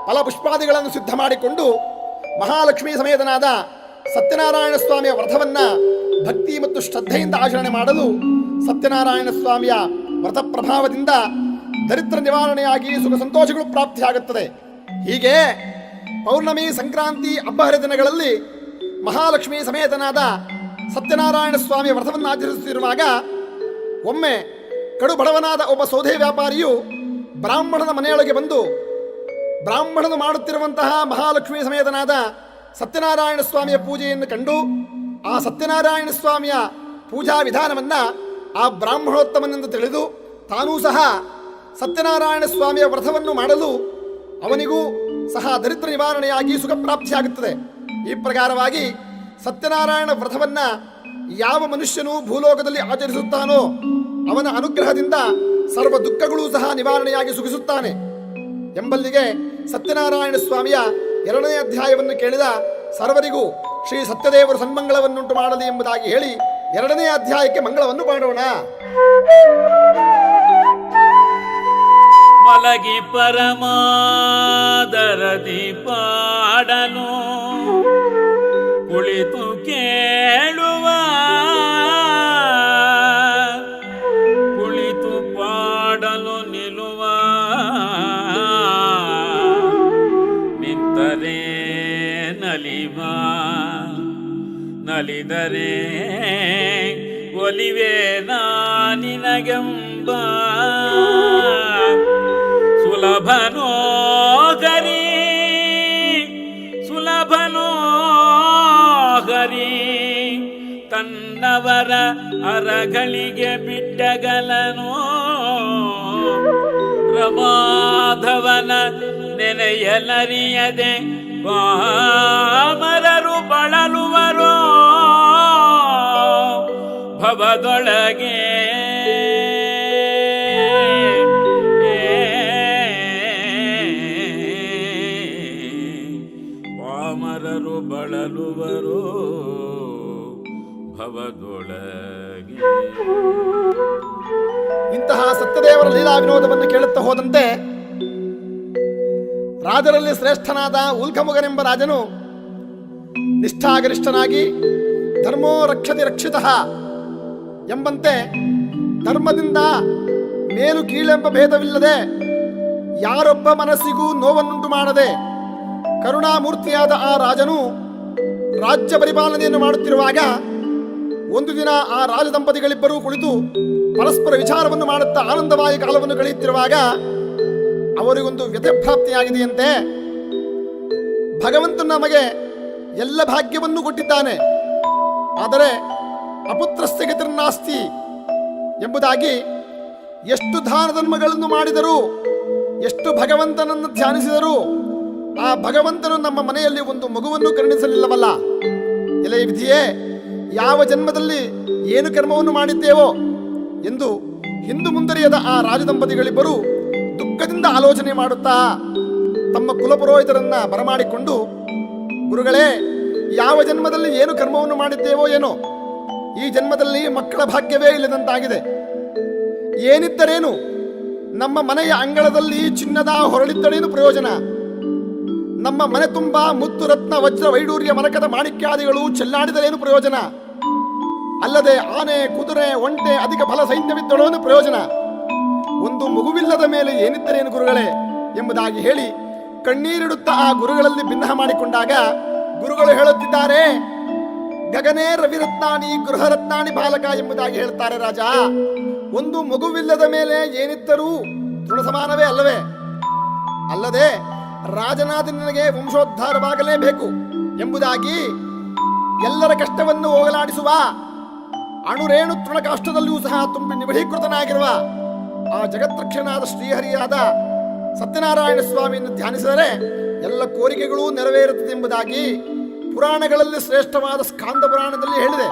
ಫಲಪುಷ್ಪಾದಿಗಳನ್ನು ಸಿದ್ಧ ಮಾಡಿಕೊಂಡು ಮಹಾಲಕ್ಷ್ಮೀ ಸಮೇತನಾದ ಸತ್ಯನಾರಾಯಣ ಸ್ವಾಮಿಯ ವ್ರತವನ್ನ ಭಕ್ತಿ ಮತ್ತು ಶ್ರದ್ಧೆಯಿಂದ ಆಚರಣೆ ಮಾಡಲು ಸತ್ಯನಾರಾಯಣ ಸ್ವಾಮಿಯ ವ್ರತ ಪ್ರಭಾವದಿಂದ ದರಿದ್ರ ನಿವಾರಣೆಯಾಗಿ ಸುಖ ಸಂತೋಷಗಳು ಪ್ರಾಪ್ತಿಯಾಗುತ್ತದೆ. ಹೀಗೆ ಪೌರ್ಣಮಿ, ಸಂಕ್ರಾಂತಿ, ಹಬ್ಬ ಹರಿದಿನಗಳಲ್ಲಿ ಮಹಾಲಕ್ಷ್ಮಿ ಸಮೇತನಾದ ಸತ್ಯನಾರಾಯಣ ಸ್ವಾಮಿಯ ವ್ರತವನ್ನು ಆಚರಿಸುತ್ತಿರುವಾಗ ಒಮ್ಮೆ ಕಡು ಬಡವನಾದ ಒಬ್ಬ ಸೌದೆ ವ್ಯಾಪಾರಿಯು ಬ್ರಾಹ್ಮಣನ ಮನೆಯೊಳಗೆ ಬಂದು ಬ್ರಾಹ್ಮಣನು ಮಾಡುತ್ತಿರುವಂತಹ ಮಹಾಲಕ್ಷ್ಮಿ ಸಮೇತನಾದ ಸತ್ಯನಾರಾಯಣ ಸ್ವಾಮಿಯ ಪೂಜೆಯನ್ನು ಕಂಡು ಆ ಸತ್ಯನಾರಾಯಣ ಸ್ವಾಮಿಯ ಪೂಜಾ ವಿಧಾನವನ್ನು ಆ ಬ್ರಾಹ್ಮಣೋತ್ತಮನೆಂದು ತಿಳಿದು ತಾನೂ ಸಹ ಸತ್ಯನಾರಾಯಣ ಸ್ವಾಮಿಯ ವ್ರತವನ್ನು ಮಾಡಲು ಅವನಿಗೂ ಸಹ ದರಿದ್ರ ನಿವಾರಣೆಯಾಗಿ ಸುಖ ಪ್ರಾಪ್ತಿಯಾಗುತ್ತದೆ. ಈ ಪ್ರಕಾರವಾಗಿ ಸತ್ಯನಾರಾಯಣ ವ್ರತವನ್ನು ಯಾವ ಮನುಷ್ಯನು ಭೂಲೋಕದಲ್ಲಿ ಆಚರಿಸುತ್ತಾನೋ ಅವನ ಅನುಗ್ರಹದಿಂದ ಸರ್ವ ದುಃಖಗಳೂ ಸಹ ನಿವಾರಣೆಯಾಗಿ ಸುಖಿಸುತ್ತಾನೆ ಎಂಬಲ್ಲಿಗೆ ಸತ್ಯನಾರಾಯಣ ಸ್ವಾಮಿಯ 2ನೇ ಅಧ್ಯಾಯವನ್ನು ಕೇಳಿದ ಸರ್ವರಿಗೂ ಶ್ರೀ ಸತ್ಯದೇವರು ಸನ್ಮಂಗಳವನ್ನುಂಟು ಮಾಡಲಿ ಎಂಬುದಾಗಿ ಹೇಳಿ 2ನೇ ಅಧ್ಯಾಯಕ್ಕೆ ಮಂಗಳವನ್ನು ಮಾಡೋಣ. ಮಲಗಿ ಪರಮಾದರದಿ ಪಾಡನು ಕುಳಿತು ಕೇಳುವ ಕುಳಿತು ಪಾಡಲು ನಿಲ್ಲುವ ನಿಂತರೆ ನಲಿವ ನಲಿದರೆ ಒಲಿವೆ ನಿನಗೆಂಬ ಸುಲಭನೋ ಹರಿ ಸುಲಭನೋ ಹರಿ ತನ್ನವರ ಅರಗಳಿಗೆ ಬಿಟ್ಟಗಲನು ರಮಾಧವನ ನೆನೆಯಲರಿಯದೆ ಪಾಮರರು ಬಳಲುವರೋ ಭವದೊಳಗೆ. ಪಾಮರರು ಬಳಲುವರೋ ಭವದೊಳಗೆ. ಇಂತಹ ಸತ್ಯದೇವರ ಲೀಲಾ ವಿನೋದವನ್ನು ಕೇಳುತ್ತಾ ಹೋದಂತೆ ರಾಜರಲ್ಲಿ ಶ್ರೇಷ್ಠನಾದ ಉಲ್ಕಮುಗನೆಂಬ ರಾಜನು ನಿಷ್ಠಾಗರಿಷ್ಠನಾಗಿ ಧರ್ಮೋ ರಕ್ಷತಿ ರಕ್ಷಿತಃ ಎಂಬಂತೆ ಧರ್ಮದಿಂದ ಮೇಲು ಕೀಳೆಂಬ ಭೇದವಿಲ್ಲದೆ ಯಾರೊಬ್ಬ ಮನಸ್ಸಿಗೂ ನೋವನ್ನುಂಟು ಮಾಡದೆ ಕರುಣಾಮೂರ್ತಿಯಾದ ಆ ರಾಜನು ರಾಜ್ಯ ಪರಿಪಾಲನೆಯನ್ನು ಮಾಡುತ್ತಿರುವಾಗ ಒಂದು ದಿನ ಆ ರಾಜದಂಪತಿಗಳಿಬ್ಬರೂ ಕುಳಿತು ಪರಸ್ಪರ ವಿಚಾರವನ್ನು ಮಾಡುತ್ತಾ ಆನಂದವಾಗಿ ಕಾಲವನ್ನು ಕಳೆಯುತ್ತಿರುವಾಗ ಅವರಿಗೊಂದು ವ್ಯಥೆಪ್ರಾಪ್ತಿಯಾಗಿದೆಯಂತೆ. ಭಗವಂತನು ನಮಗೆ ಎಲ್ಲ ಭಾಗ್ಯವನ್ನು ಕೊಟ್ಟಿದ್ದಾನೆ, ಆದರೆ ಅಪುತ್ರಸ್ಯ ಗತಿರ್ನಾಸ್ತಿ ಎಂಬುದಾಗಿ ಎಷ್ಟು ದಾನ ಧರ್ಮಗಳನ್ನು ಮಾಡಿದರೂ ಎಷ್ಟು ಭಗವಂತನನ್ನು ಧ್ಯಾನಿಸಿದರೂ ಆ ಭಗವಂತನು ನಮ್ಮ ಮನೆಯಲ್ಲಿ ಒಂದು ಮಗುವನ್ನು ಕರುಣಿಸಲಿಲ್ಲವಲ್ಲ. ಎಲೆ ವಿಧಿಯೇ, ಯಾವ ಜನ್ಮದಲ್ಲಿ ಏನು ಕರ್ಮವನ್ನು ಮಾಡಿದ್ದೇವೋ ಎಂದು ಹಿಂದು ಮುಂದರಿಯದ ಆ ರಾಜದಂಪತಿಗಳಿಬ್ಬರು ದುಃಖದಿಂದ ಆಲೋಚನೆ ಮಾಡುತ್ತಾ ತಮ್ಮ ಕುಲಪುರೋಹಿತರನ್ನ ಬರಮಾಡಿಕೊಂಡು, ಗುರುಗಳೇ, ಯಾವ ಜನ್ಮದಲ್ಲಿ ಏನು ಕರ್ಮವನ್ನು ಮಾಡಿದ್ದೇವೋ ಏನೋ, ಈ ಜನ್ಮದಲ್ಲಿ ಮಕ್ಕಳ ಭಾಗ್ಯವೇ ಇಲ್ಲದಂತಾಗಿದೆ. ಏನಿದ್ದರೇನು, ನಮ್ಮ ಮನೆಯ ಅಂಗಳದಲ್ಲಿ ಚಿನ್ನದ ಹೊರಳಿದ್ದರೇನು ಪ್ರಯೋಜನ? ನಮ್ಮ ಮನೆ ತುಂಬ ಮುತ್ತು ರತ್ನ ವಜ್ರ ವೈಡೂರ್ಯ ಮರಕದ ಮಾಣಿಕ್ಯಾದಿಗಳು ಚೆಲ್ಲಾಡಿದರೇನು ಪ್ರಯೋಜನ? ಅಲ್ಲದೆ ಆನೆ ಕುದುರೆ ಒಂಟೆ ಅಧಿಕ ಫಲ ಸೈನ್ಯವಿದ್ದಳೋನು ಪ್ರಯೋಜನ? ಒಂದು ಮಗುವಿಲ್ಲದ ಮೇಲೆ ಏನಿದ್ದರೇನು ಗುರುಗಳೇ ಎಂಬುದಾಗಿ ಹೇಳಿ ಕಣ್ಣೀರಿಡುತ್ತಾ ಆ ಗುರುಗಳಲ್ಲಿ ಭಿನ್ನ ಮಾಡಿಕೊಂಡಾಗ ಗುರುಗಳು ಹೇಳುತ್ತಿದ್ದಾರೆ, ಗಗನೇ ರವಿರತ್ನಾನಿ ಗೃಹರತ್ನಾನಿ ಬಾಲಕ ಎಂಬುದಾಗಿ ಹೇಳ್ತಾರೆ. ರಾಜ, ಒಂದು ಮಗುವಿಲ್ಲದ ಮೇಲೆ ಏನಿದ್ದರೂ ತೃಣ ಸಮಾನವೇ ಅಲ್ಲವೇ? ಅಲ್ಲದೆ ರಾಜನಾದ ನಿನಗೆ ವಂಶೋದ್ಧಾರವಾಗಲೇಬೇಕು ಎಂಬುದಾಗಿ ಎಲ್ಲರ ಕಷ್ಟವನ್ನು ಹೋಗಲಾಡಿಸುವ ಅಣುರೇಣು ತೃಣಕಾಷ್ಟದಲ್ಲಿಯೂ ಸಹ ತುಂಬಿ ನಿಬಿಡೀಕೃತನಾಗಿರುವ ಆ ಜಗತ್ರಕ್ಷನಾದ ಶ್ರೀಹರಿಯಾದ ಸತ್ಯನಾರಾಯಣ ಸ್ವಾಮಿಯನ್ನು ಧ್ಯಾನಿಸಿದರೆ ಎಲ್ಲ ಕೋರಿಕೆಗಳೂ ನೆರವೇರುತ್ತದೆ ಎಂಬುದಾಗಿ ಪುರಾಣಗಳಲ್ಲಿ ಶ್ರೇಷ್ಠವಾದ ಸ್ಕಾಂದ ಪುರಾಣದಲ್ಲಿ ಹೇಳಿದೆ.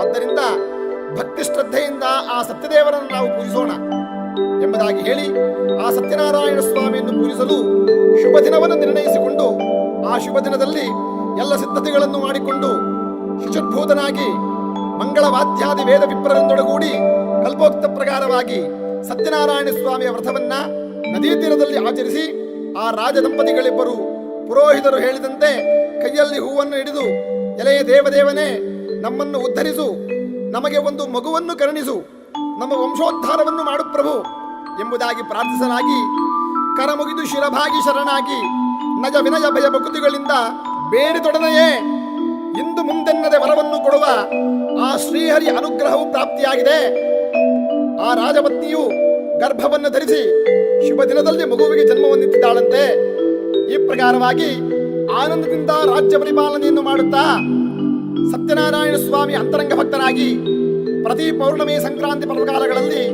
ಆದ್ದರಿಂದ ಭಕ್ತಿ ಶ್ರದ್ಧೆಯಿಂದ ಆ ಸತ್ಯದೇವರನ್ನು ನಾವು ಪೂಜಿಸೋಣ ಎಂಬುದಾಗಿ ಹೇಳಿ ಆ ಸತ್ಯನಾರಾಯಣ ಸ್ವಾಮಿಯನ್ನು ಪೂಜಿಸಲು ಶುಭ ದಿನವನ್ನು ನಿರ್ಣಯಿಸಿಕೊಂಡು ಆ ಶುಭ ದಿನದಲ್ಲಿ ಎಲ್ಲ ಸಿದ್ಧತೆಗಳನ್ನು ಮಾಡಿಕೊಂಡು ಶುಚಿರ್ಭೂತನಾಗಿ ಮಂಗಳವಾದ್ಯಾದಿ ವೇದ ವಿಪ್ರರೊಂದೊಡಗೂಡಿ ಕಲ್ಪೋಕ್ತ ಪ್ರಕಾರವಾಗಿ ಸತ್ಯನಾರಾಯಣ ಸ್ವಾಮಿಯ ವ್ರತವನ್ನ ನದೀ ತೀರದಲ್ಲಿ ಆಚರಿಸಿ ಆ ರಾಜ ದಂಪತಿಗಳಿಬ್ಬರು ಪುರೋಹಿತರು ಹೇಳಿದಂತೆ ಕೈಯಲ್ಲಿ ಹೂವನ್ನು ಹಿಡಿದು, ಎಲೆಯ ದೇವದೇವನೇ, ನಮ್ಮನ್ನು ಉದ್ಧರಿಸು, ನಮಗೆ ಒಂದು ಮಗುವನ್ನು ಕರುಣಿಸು, ನಮ್ಮ ವಂಶೋದ್ಧಾರವನ್ನು ಮಾಡು ಪ್ರಭು ಎಂಬುದಾಗಿ ಪ್ರಾರ್ಥಿಸಲಾಗಿ ಕರಮುಗಿದು ಶಿರಭಾಗಿ ಶರಣಾಗಿ ನಜ ವಿನಯ ಭಯ ಭಕುತಿಗಳಿಂದ ಬೇಡಿದೊಡನೆಯೇ ಇಂದು ಮುಂದೆನ್ನದೆ ವರವನ್ನು ಕೊಡುವ ಆ ಶ್ರೀಹರಿ ಅನುಗ್ರಹವು ಪ್ರಾಪ್ತಿಯಾಗಿದೆ. ಆ ರಾಜಪತ್ನಿಯು ಗರ್ಭವನ್ನು ಧರಿಸಿ ಶುಭ ದಿನದಲ್ಲಿ ಮಗುವಿಗೆ ಜನ್ಮವನ್ನಿತ್ತಿದ್ದಾಳಂತೆ. ಈ ಪ್ರಕಾರವಾಗಿ ಆನಂದದಿಂದ ರಾಜ್ಯ ಪರಿಪಾಲನೆಯನ್ನು ಮಾಡುತ್ತಾ ಸತ್ಯನಾರಾಯಣ ಸ್ವಾಮಿ ಅಂತರಂಗ ಭಕ್ತನಾಗಿ ಪ್ರತಿ ಪೌರ್ಣಮಿ ಸಂಕ್ರಾಂತಿ ಪರ್ವಕಾಲಗಳಲ್ಲಿ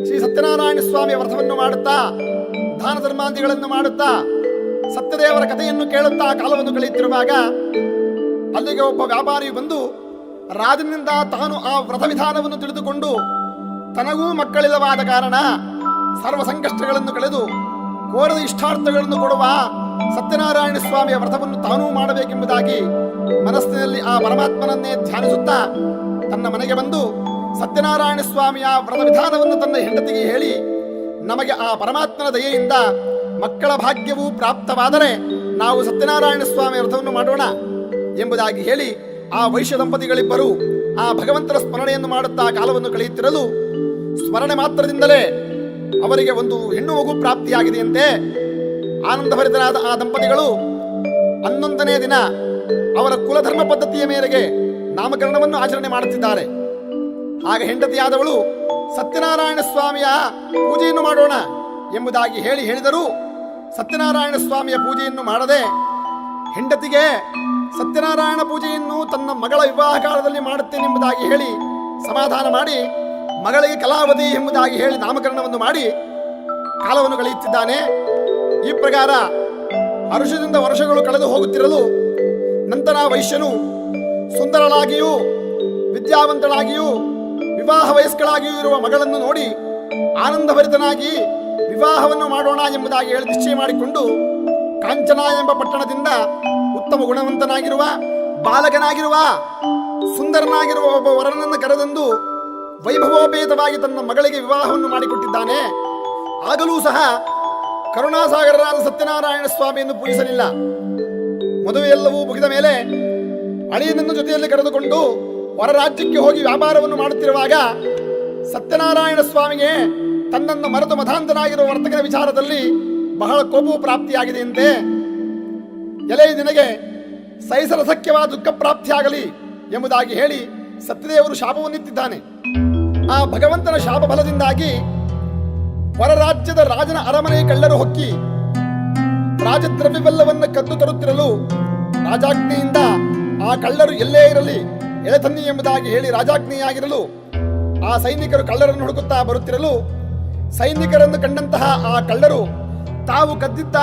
ಶ್ರೀ ಸತ್ಯನಾರಾಯಣ ಸ್ವಾಮಿಯ ವ್ರತವನ್ನು ಮಾಡುತ್ತಾ ದಾನ ಧರ್ಮಾದಿಗಳನ್ನು ಮಾಡುತ್ತಾ ಸತ್ಯದೇವರ ಕಥೆಯನ್ನು ಕೇಳುತ್ತಾ ಕಾಲವನ್ನು ಕಳೆಯುತ್ತಿರುವಾಗ ಅಲ್ಲಿಗೆ ಒಬ್ಬ ವ್ಯಾಪಾರಿ ಬಂದು ರಾಜನಿಂದ ತಾನು ಆ ವ್ರತ ವಿಧಾನವನ್ನು ತಿಳಿದುಕೊಂಡು ತನಗೂ ಮಕ್ಕಳಿಲ್ಲವಾದ ಕಾರಣ ಸರ್ವ ಸಂಕಷ್ಟಗಳನ್ನು ಕಳೆದು ಕೋರದ ಇಷ್ಟಾರ್ಥಗಳನ್ನು ಕೊಡುವ ಸತ್ಯನಾರಾಯಣ ಸ್ವಾಮಿಯ ವ್ರತವನ್ನು ತಾನೂ ಮಾಡಬೇಕೆಂಬುದಾಗಿ ಮನಸ್ಸಿನಲ್ಲಿ ಆ ಪರಮಾತ್ಮನನ್ನೇ ಧ್ಯಾನಿಸುತ್ತಾ ತನ್ನ ಮನೆಗೆ ಬಂದು ಸತ್ಯನಾರಾಯಣ ಸ್ವಾಮಿಯ ವ್ರತ ವಿಧಾನವನ್ನು ತನ್ನ ಹೆಂಡತಿಗೆ ಹೇಳಿ, ನಮಗೆ ಆ ಪರಮಾತ್ಮನ ದಯೆಯಿಂದ ಮಕ್ಕಳ ಭಾಗ್ಯವು ಪ್ರಾಪ್ತವಾದರೆ ನಾವು ಸತ್ಯನಾರಾಯಣ ಸ್ವಾಮಿಯ ವ್ರತವನ್ನು ಮಾಡೋಣ ಎಂಬುದಾಗಿ ಹೇಳಿ ಆ ವೈಶ್ಯ ದಂಪತಿಗಳಿಬ್ಬರು ಆ ಭಗವಂತನ ಸ್ಮರಣೆಯನ್ನು ಮಾಡುತ್ತಾ ಕಾಲವನ್ನು ಕಳೆಯುತ್ತಿರಲು ಸ್ಮರಣೆ ಮಾತ್ರದಿಂದಲೇ ಅವರಿಗೆ ಒಂದು ಹೆಣ್ಣು ಮಗು ಪ್ರಾಪ್ತಿಯಾಗಿದೆಯಂತೆ. ಆನಂದಭರಿತರಾದ ಆ ದಂಪತಿಗಳು 11ನೇ ದಿನ ಅವರ ಕುಲಧರ್ಮ ಪದ್ಧತಿಯ ಮೇರೆಗೆ ನಾಮಕರಣವನ್ನು ಆಚರಣೆ ಮಾಡುತ್ತಿದ್ದಾರೆ. ಆಗ ಹೆಂಡತಿಯಾದವಳು ಸತ್ಯನಾರಾಯಣ ಸ್ವಾಮಿಯ ಪೂಜೆಯನ್ನು ಮಾಡೋಣ ಎಂಬುದಾಗಿ ಹೇಳಿದರು. ಸತ್ಯನಾರಾಯಣ ಸ್ವಾಮಿಯ ಪೂಜೆಯನ್ನು ಮಾಡದೆ ಹೆಂಡತಿಗೆ ಸತ್ಯನಾರಾಯಣ ಪೂಜೆಯನ್ನು ತನ್ನ ಮಗಳ ವಿವಾಹ ಕಾಲದಲ್ಲಿ ಮಾಡುತ್ತೇನೆಂಬುದಾಗಿ ಹೇಳಿ ಸಮಾಧಾನ ಮಾಡಿ ಮಗಳಿಗೆ ಕಲಾವತಿ ಎಂಬುದಾಗಿ ಹೇಳಿ ನಾಮಕರಣವನ್ನು ಮಾಡಿ ಕಾಲವನ್ನು ಕಳೆಯುತ್ತಿದ್ದಾನೆ. ಈ ಪ್ರಕಾರ ಹರುಷದಿಂದ ವರ್ಷಗಳು ಕಳೆದು ಹೋಗುತ್ತಿರಲು ನಂತರ ವೈಶ್ಯನು ಸುಂದರಳಾಗಿಯೂ ವಿದ್ಯಾವಂತಳಾಗಿಯೂ ವಿವಾಹ ವಯಸ್ಕಳಾಗಿಯೂ ಇರುವ ಮಗಳನ್ನು ನೋಡಿ ಆನಂದಭರಿತನಾಗಿ ವಿವಾಹವನ್ನು ಮಾಡೋಣ ಎಂಬುದಾಗಿ ಹೇಳಿ ನಿಶ್ಚಯ ಮಾಡಿಕೊಂಡು ಕಾಂಚನ ಎಂಬ ಪಟ್ಟಣದಿಂದ ಉತ್ತಮ ಗುಣವಂತನಾಗಿರುವ ಬಾಲಕನಾಗಿರುವ ಸುಂದರನಾಗಿರುವ ಒಬ್ಬ ವರನನ್ನು ಕರೆದಂದು ವೈಭವೋಪೇತವಾಗಿ ತನ್ನ ಮಗಳಿಗೆ ವಿವಾಹವನ್ನು ಮಾಡಿಕೊಟ್ಟಿದ್ದಾನೆ. ಆಗಲೂ ಸಹ ಕರುಣಾಸಾಗರರಾದ ಸತ್ಯನಾರಾಯಣ ಸ್ವಾಮಿಯನ್ನು ಪೂಜಿಸಲಿಲ್ಲ. ಮದುವೆಯೆಲ್ಲವೂ ಮುಗಿದ ಮೇಲೆ ಅಳಿಯನನ್ನು ಜೊತೆಯಲ್ಲಿ ಕರೆದುಕೊಂಡು ಹೊರ ರಾಜ್ಯಕ್ಕೆ ಹೋಗಿ ವ್ಯಾಪಾರವನ್ನು ಮಾಡುತ್ತಿರುವಾಗ ಸತ್ಯನಾರಾಯಣ ಸ್ವಾಮಿಗೆ ತನ್ನನ್ನು ಮರೆತು ಮತಾಂತನಾಗಿರುವ ವರ್ತಕನ ವಿಚಾರದಲ್ಲಿ ಬಹಳ ಕೋಪವು ಪ್ರಾಪ್ತಿಯಾಗಿದೆಯಂತೆ. ಎಲೆ ನಿನಗೆ ಸೈಸರಸಖ್ಯವಾದ ದುಃಖ ಪ್ರಾಪ್ತಿಯಾಗಲಿ ಎಂಬುದಾಗಿ ಹೇಳಿ ಸತ್ಯದೇವರು ಶಾಪವನ್ನಿತ್ತಿದ್ದಾನೆ. ಆ ಭಗವಂತನ ಶಾಪ ಫಲದಿಂದಾಗಿ ಹೊರ ರಾಜ್ಯದ ರಾಜನ ಅರಮನೆ ಕಳ್ಳರು ಹೊಕ್ಕಿ ರಾಜದ್ರವ್ಯವೆಲ್ಲವನ್ನು ಕದ್ದು ತರುತ್ತಿರಲು ರಾಜಾಜ್ಞೆಯಿಂದ ಆ ಕಳ್ಳರು ಎಲ್ಲೇ ಇರಲಿ ಎಳೆತನ್ನಿ ಎಂಬುದಾಗಿ ಹೇಳಿ ರಾಜಾಜ್ಞೆಯಾಗಿರಲು ಆ ಸೈನಿಕರು ಕಳ್ಳರನ್ನು ಹುಡುಕುತ್ತಾ ಬರುತ್ತಿರಲು ಸೈನಿಕರನ್ನು ಕಂಡಂತಹ ಆ ಕಳ್ಳರು ತಾವು ಕದ್ದಿದ್ದ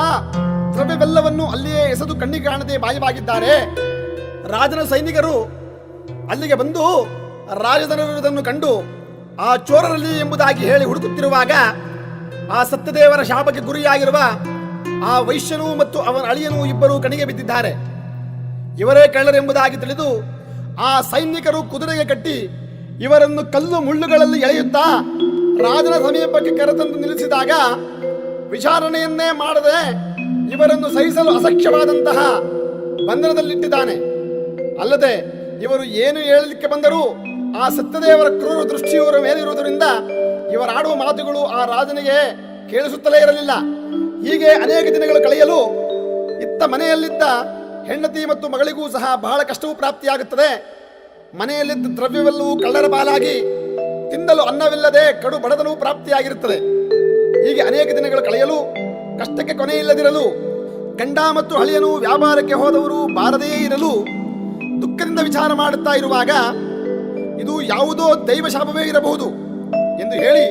ದ್ರವ್ಯವೆಲ್ಲವನ್ನು ಅಲ್ಲಿಯೇ ಎಸೆದು ಕಣ್ಣಿಗೆ ಕಾಣದೆ ಮಾಯವಾಗಿದ್ದಾರೆ. ರಾಜನ ಸೈನಿಕರು ಅಲ್ಲಿಗೆ ಬಂದು ರಾಜದರನ್ನು ಕಂಡು ಆ ಚೋರರಲ್ಲಿ ಎಂಬುದಾಗಿ ಹೇಳಿ ಹುಡುಕುತ್ತಿರುವಾಗ ಆ ಸತ್ಯದೇವರ ಶಾಪಕ್ಕೆ ಗುರಿಯಾಗಿರುವ ಆ ವೈಶ್ಯನು ಮತ್ತು ಅವನ ಅಳಿಯನು ಇಬ್ಬರು ಕಣಿಗೆ ಬಿದ್ದಿದ್ದಾರೆ. ಇವರೇ ಕಳ್ಳರೆಂಬುದಾಗಿ ತಿಳಿದು ಆ ಸೈನಿಕರು ಕುದುರೆಗೆ ಕಟ್ಟಿ ಇವರನ್ನು ಕಲ್ಲು ಮುಳ್ಳುಗಳಲ್ಲಿ ಎಳೆಯುತ್ತಾ ರಾಜನ ಸಮೀಪಕ್ಕೆ ಕರೆತಂದು ನಿಲ್ಲಿಸಿದಾಗ ವಿಚಾರಣೆಯನ್ನೇ ಮಾಡದೆ ಇವರನ್ನು ಸಹಿಸಲು ಅಸಖ್ಯವಾದಂತಹ ಬಂಧನದಲ್ಲಿಟ್ಟಿದ್ದಾನೆ. ಅಲ್ಲದೆ ಇವರು ಏನು ಹೇಳಲಿಕ್ಕೆ ಬಂದರೂ ಆ ಸತ್ಯದೇವರ ಕ್ರೂರ ದೃಷ್ಟಿಯವರ ಮೇಲಿರುವುದರಿಂದ ಇವರಾಡುವ ಮಾತುಗಳು ಆ ರಾಜನಿಗೆ ಕೇಳಿಸುತ್ತಲೇ ಇರಲಿಲ್ಲ. ಹೀಗೆ ಅನೇಕ ದಿನಗಳು ಕಳೆಯಲು ಇತ್ತ ಮನೆಯಲ್ಲಿದ್ದ ಹೆಂಡತಿ ಮತ್ತು ಮಗಳಿಗೂ ಸಹ ಬಹಳ ಕಷ್ಟವೂ ಪ್ರಾಪ್ತಿಯಾಗುತ್ತದೆ. ಮನೆಯಲ್ಲಿದ್ದ ದ್ರವ್ಯವೆಲ್ಲವೂ ಕಳ್ಳರ ಪಾಲಾಗಿ ತಿನ್ನಲು ಅನ್ನವಿಲ್ಲದೆ ಕಡು ಬಡತನವೂ ಪ್ರಾಪ್ತಿಯಾಗಿರುತ್ತದೆ. ಹೀಗೆ ಅನೇಕ ದಿನಗಳು ಕಳೆಯಲು ಕಷ್ಟಕ್ಕೆ ಕೊನೆಯಿಲ್ಲದಿರಲು ಗಂಡ ಮತ್ತು ಹಳಿಯನು ವ್ಯಾಪಾರಕ್ಕೆ ಹೋದವರು ಬಾರದೇ ಇರಲು ದುಃಖದಿಂದ ವಿಚಾರ ಮಾಡುತ್ತಾ ಇರುವಾಗ ಇದು ಯಾವುದೋ ದೈವ ಶಾಪವೇ ಇರಬಹುದು ಎಂದು ಹೇಳಿ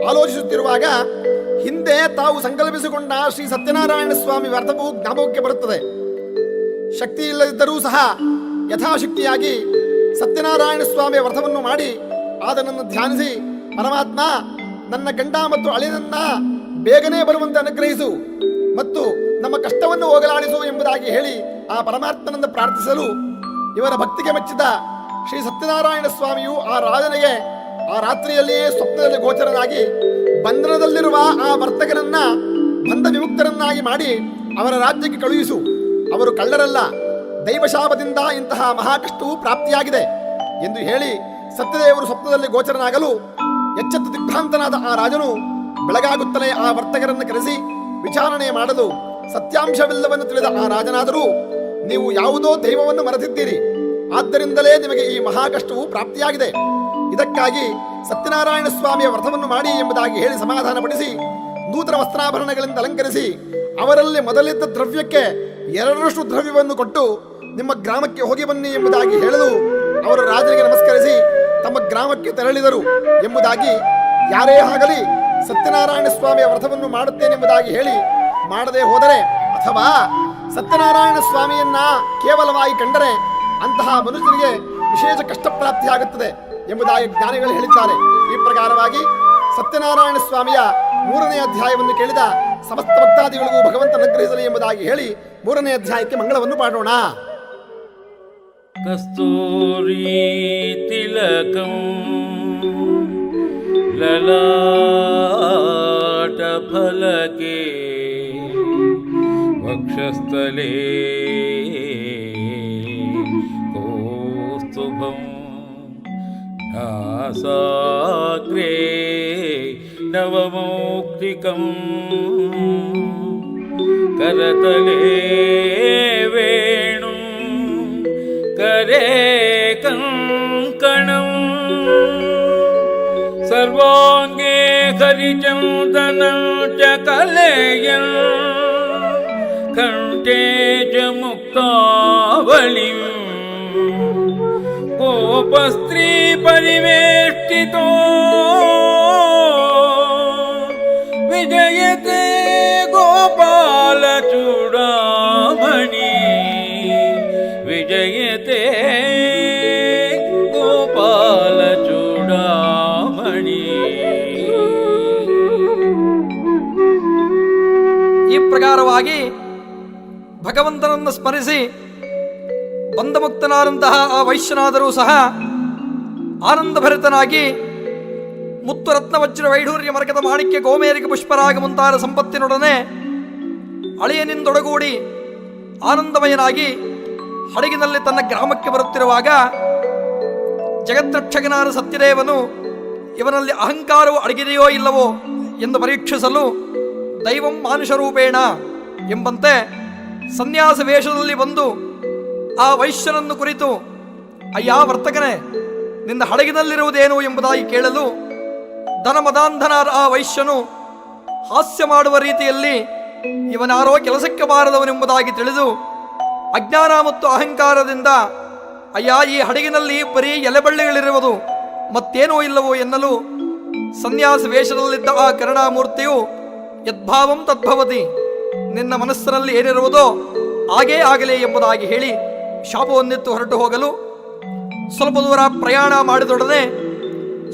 ಆಲೋಚಿಸುತ್ತಿರುವಾಗ ಹಿಂದೆ ತಾವು ಸಂಕಲ್ಪಿಸಿಕೊಂಡ ಶ್ರೀ ಸತ್ಯನಾರಾಯಣ ಸ್ವಾಮಿ ವ್ರತವು ಜ್ಞಾಪಕಕ್ಕೆ ಬರುತ್ತದೆ. ಶಕ್ತಿ ಇಲ್ಲದಿದ್ದರೂ ಸಹ ಯಥಾಶಕ್ತಿಯಾಗಿ ಸತ್ಯನಾರಾಯಣ ಸ್ವಾಮಿಯ ವ್ರತವನ್ನು ಮಾಡಿ ಆತನನ್ನು ಧ್ಯಾನಿಸಿ, ಪರಮಾತ್ಮ ನನ್ನ ಗಂಡ ಮತ್ತು ಅಳಿಯನನ್ನ ಬೇಗನೆ ಬರುವಂತೆ ಅನುಗ್ರಹಿಸು ಮತ್ತು ನಮ್ಮ ಕಷ್ಟವನ್ನು ಹೋಗಲಾಡಿಸು ಎಂಬುದಾಗಿ ಹೇಳಿ ಆ ಪರಮಾತ್ಮನನ್ನು ಪ್ರಾರ್ಥಿಸಲು ಇವರ ಭಕ್ತಿಗೆ ಮೆಚ್ಚಿದ ಶ್ರೀ ಸತ್ಯನಾರಾಯಣ ಸ್ವಾಮಿಯು ಆ ರಾಜನಿಗೆ ಆ ರಾತ್ರಿಯಲ್ಲಿಯೇ ಸ್ವಪ್ನದಲ್ಲಿ ಗೋಚರನಾಗಿ ಬಂಧನದಲ್ಲಿರುವ ಆ ವರ್ತಕನನ್ನ ಬಂಧ ವಿಮುಕ್ತರನ್ನಾಗಿ ಮಾಡಿ ಅವರ ರಾಜ್ಯಕ್ಕೆ ಕಳುಹಿಸು. ಅವರು ಕಳ್ಳರಲ್ಲ, ದೈವಶಾಪದಿಂದ ಇಂತಹ ಮಹಾಕಷ್ಟವು ಪ್ರಾಪ್ತಿಯಾಗಿದೆ ಎಂದು ಹೇಳಿ ಸತ್ಯದೇವರು ಸ್ವಪ್ನದಲ್ಲಿ ಗೋಚರನಾಗಲು ಎಚ್ಚೆತ್ತ ದಿಗ್ಭ್ರಾಂತನಾದ ಆ ರಾಜನು ಬೆಳಗಾಗುತ್ತಲೇ ಆ ವರ್ತಕರನ್ನು ಕರೆಸಿ ವಿಚಾರಣೆ ಮಾಡಲು ಸತ್ಯಾಂಶವೆಲ್ಲವನ್ನು ತಿಳಿದ ಆ ರಾಜನಾದರೂ ನೀವು ಯಾವುದೋ ದೈವವನ್ನು ಮರೆತಿದ್ದೀರಿ, ಆದ್ದರಿಂದಲೇ ನಿಮಗೆ ಈ ಮಹಾಕಷ್ಟವು ಪ್ರಾಪ್ತಿಯಾಗಿದೆ. ಇದಕ್ಕಾಗಿ ಸತ್ಯನಾರಾಯಣ ಸ್ವಾಮಿಯ ವ್ರತವನ್ನು ಮಾಡಿ ಎಂಬುದಾಗಿ ಹೇಳಿ ಸಮಾಧಾನಪಡಿಸಿ ನೂತನ ವಸ್ತ್ರಾಭರಣಗಳಿಂದ ಅಲಂಕರಿಸಿ ಅವರಲ್ಲಿ ಮೊದಲಿದ್ದ ದ್ರವ್ಯಕ್ಕೆ 2ರಷ್ಟು ದ್ರವ್ಯವನ್ನು ಕೊಟ್ಟು ನಿಮ್ಮ ಗ್ರಾಮಕ್ಕೆ ಹೋಗಿ ಬನ್ನಿ ಎಂಬುದಾಗಿ ಹೇಳಲು ಅವರು ರಾಜನಿಗೆ ನಮಸ್ಕರಿಸಿ ತಮ್ಮ ಗ್ರಾಮಕ್ಕೆ ತೆರಳಿದರು ಎಂಬುದಾಗಿ, ಯಾರೇ ಆಗಲಿ ಸತ್ಯನಾರಾಯಣ ಸ್ವಾಮಿಯ ವ್ರತವನ್ನು ಮಾಡುತ್ತೇನೆಂಬುದಾಗಿ ಹೇಳಿ ಮಾಡದೆ ಹೋದರೆ ಅಥವಾ ಸತ್ಯನಾರಾಯಣ ಸ್ವಾಮಿಯನ್ನ ಕೇವಲವಾಗಿ ಕಂಡರೆ ಅಂತಹ ಮನುಷ್ಯನಿಗೆ ವಿಶೇಷ ಕಷ್ಟ ಪ್ರಾಪ್ತಿಯಾಗುತ್ತದೆ ಎಂಬುದಾಗಿ ಜ್ಞಾನಿಗಳು ಹೇಳಿದ್ದಾರೆ. ಈ ಪ್ರಕಾರವಾಗಿ ಸತ್ಯನಾರಾಯಣ ಸ್ವಾಮಿಯ 3ನೇ ಅಧ್ಯಾಯವನ್ನು ಕೇಳಿದ ಸಮಸ್ತ ಭಕ್ತಾದಿಗಳಿಗೂ ಭಗವಂತ ಅನುಗ್ರಹಿಸಲಿ ಎಂಬುದಾಗಿ ಹೇಳಿ 3ನೇ ಅಧ್ಯಾಯಕ್ಕೆ ಮಂಗಳವನ್ನು ಪಾಡೋಣ. ಕಸ್ತೂರಿ ತಿಲಕಂ ಲಲಾಟ ಫಲಕೆ ವಕ್ಷಸ್ಥಲೇ ಕೌಸ್ತುಭಂ ನಾಸಾಗ್ರೇ ನವಮೌಕ್ತಿಕಂ ಕರತಲೇ ವೇಣು करे कंकणं सर्वांगे हरिचंदनं च कलयन् कंठे च मुक्तावलिं गोपस्त्री परिवेष्टितो विजयते गोपालचूडा ಜಯತೆ ಗೋಪಾಲ ಚೂಡಾಮಣಿ. ಈ ಪ್ರಕಾರವಾಗಿ ಭಗವಂತನನ್ನು ಸ್ಮರಿಸಿ ಬಂಧಮುಕ್ತನಾದಂತಹ ಆ ವೈಶ್ಯನಾದರೂ ಸಹ ಆನಂದಭರಿತನಾಗಿ ಮುತ್ತು ರತ್ನ ವಜ್ರ ವೈಢೂರ್ಯ ಮರಕದ ಮಾಣಿಕ್ಯ ಗೋಮೇರಿಕ ಪುಷ್ಪರಾಗ ಮುಂತಾದ ಸಂಪತ್ತಿನೊಡನೆ ಅಳಿಯನಿಂದೊಡಗೂಡಿ ಆನಂದಮಯನಾಗಿ ಹಡಗಿನಲ್ಲಿ ತನ್ನ ಗ್ರಾಮಕ್ಕೆ ಬರುತ್ತಿರುವಾಗ ಜಗತ್ರಕ್ಷಕನಾದ ಸತ್ಯದೇವನು ಇವನಲ್ಲಿ ಅಹಂಕಾರವು ಅಡಗಿದೆಯೋ ಇಲ್ಲವೋ ಎಂದು ಪರೀಕ್ಷಿಸಲು ದೈವಂ ಮಾನುಷರೂಪೇಣ ಎಂಬಂತೆ ಸನ್ಯಾಸ ವೇಷದಲ್ಲಿ ಬಂದು ಆ ವೈಶ್ಯನನ್ನು ಕುರಿತು, ಅಯ್ಯ ವರ್ತಕನೇ, ನಿನ್ನ ಹಡಗಿನಲ್ಲಿರುವುದೇನು ಎಂಬುದಾಗಿ ಕೇಳಲು ಧನಮದಾಂಧನಾದ ಆ ವೈಶ್ಯನು ಹಾಸ್ಯ ಮಾಡುವ ರೀತಿಯಲ್ಲಿ ಇವನಾರೋ ಕೆಲಸಕ್ಕೆ ಬಾರದವನೆಂಬುದಾಗಿ ತಿಳಿದು ಅಜ್ಞಾನ ಮತ್ತು ಅಹಂಕಾರದಿಂದ, ಅಯ್ಯ ಈ ಹಡಗಿನಲ್ಲಿ ಬರೀ ಎಲೆಬಳ್ಳಿಗಳಿರುವುದು, ಮತ್ತೇನೂ ಇಲ್ಲವೋ ಎನ್ನಲು ಸನ್ಯಾಸ ವೇಷದಲ್ಲಿದ್ದ ಆ ಕರುಣಾಮೂರ್ತಿಯು ಯದ್ಭಾವಂ ತದ್ಭವತಿ, ನಿನ್ನ ಮನಸ್ಸಿನಲ್ಲಿ ಏನಿರುವುದೋ ಹಾಗೇ ಆಗಲಿ ಎಂಬುದಾಗಿ ಹೇಳಿ ಶಾಪವನ್ನಿತ್ತು ಹೊರಟು ಹೋಗಲು ಸ್ವಲ್ಪ ದೂರ ಪ್ರಯಾಣ ಮಾಡಿದೊಡನೆ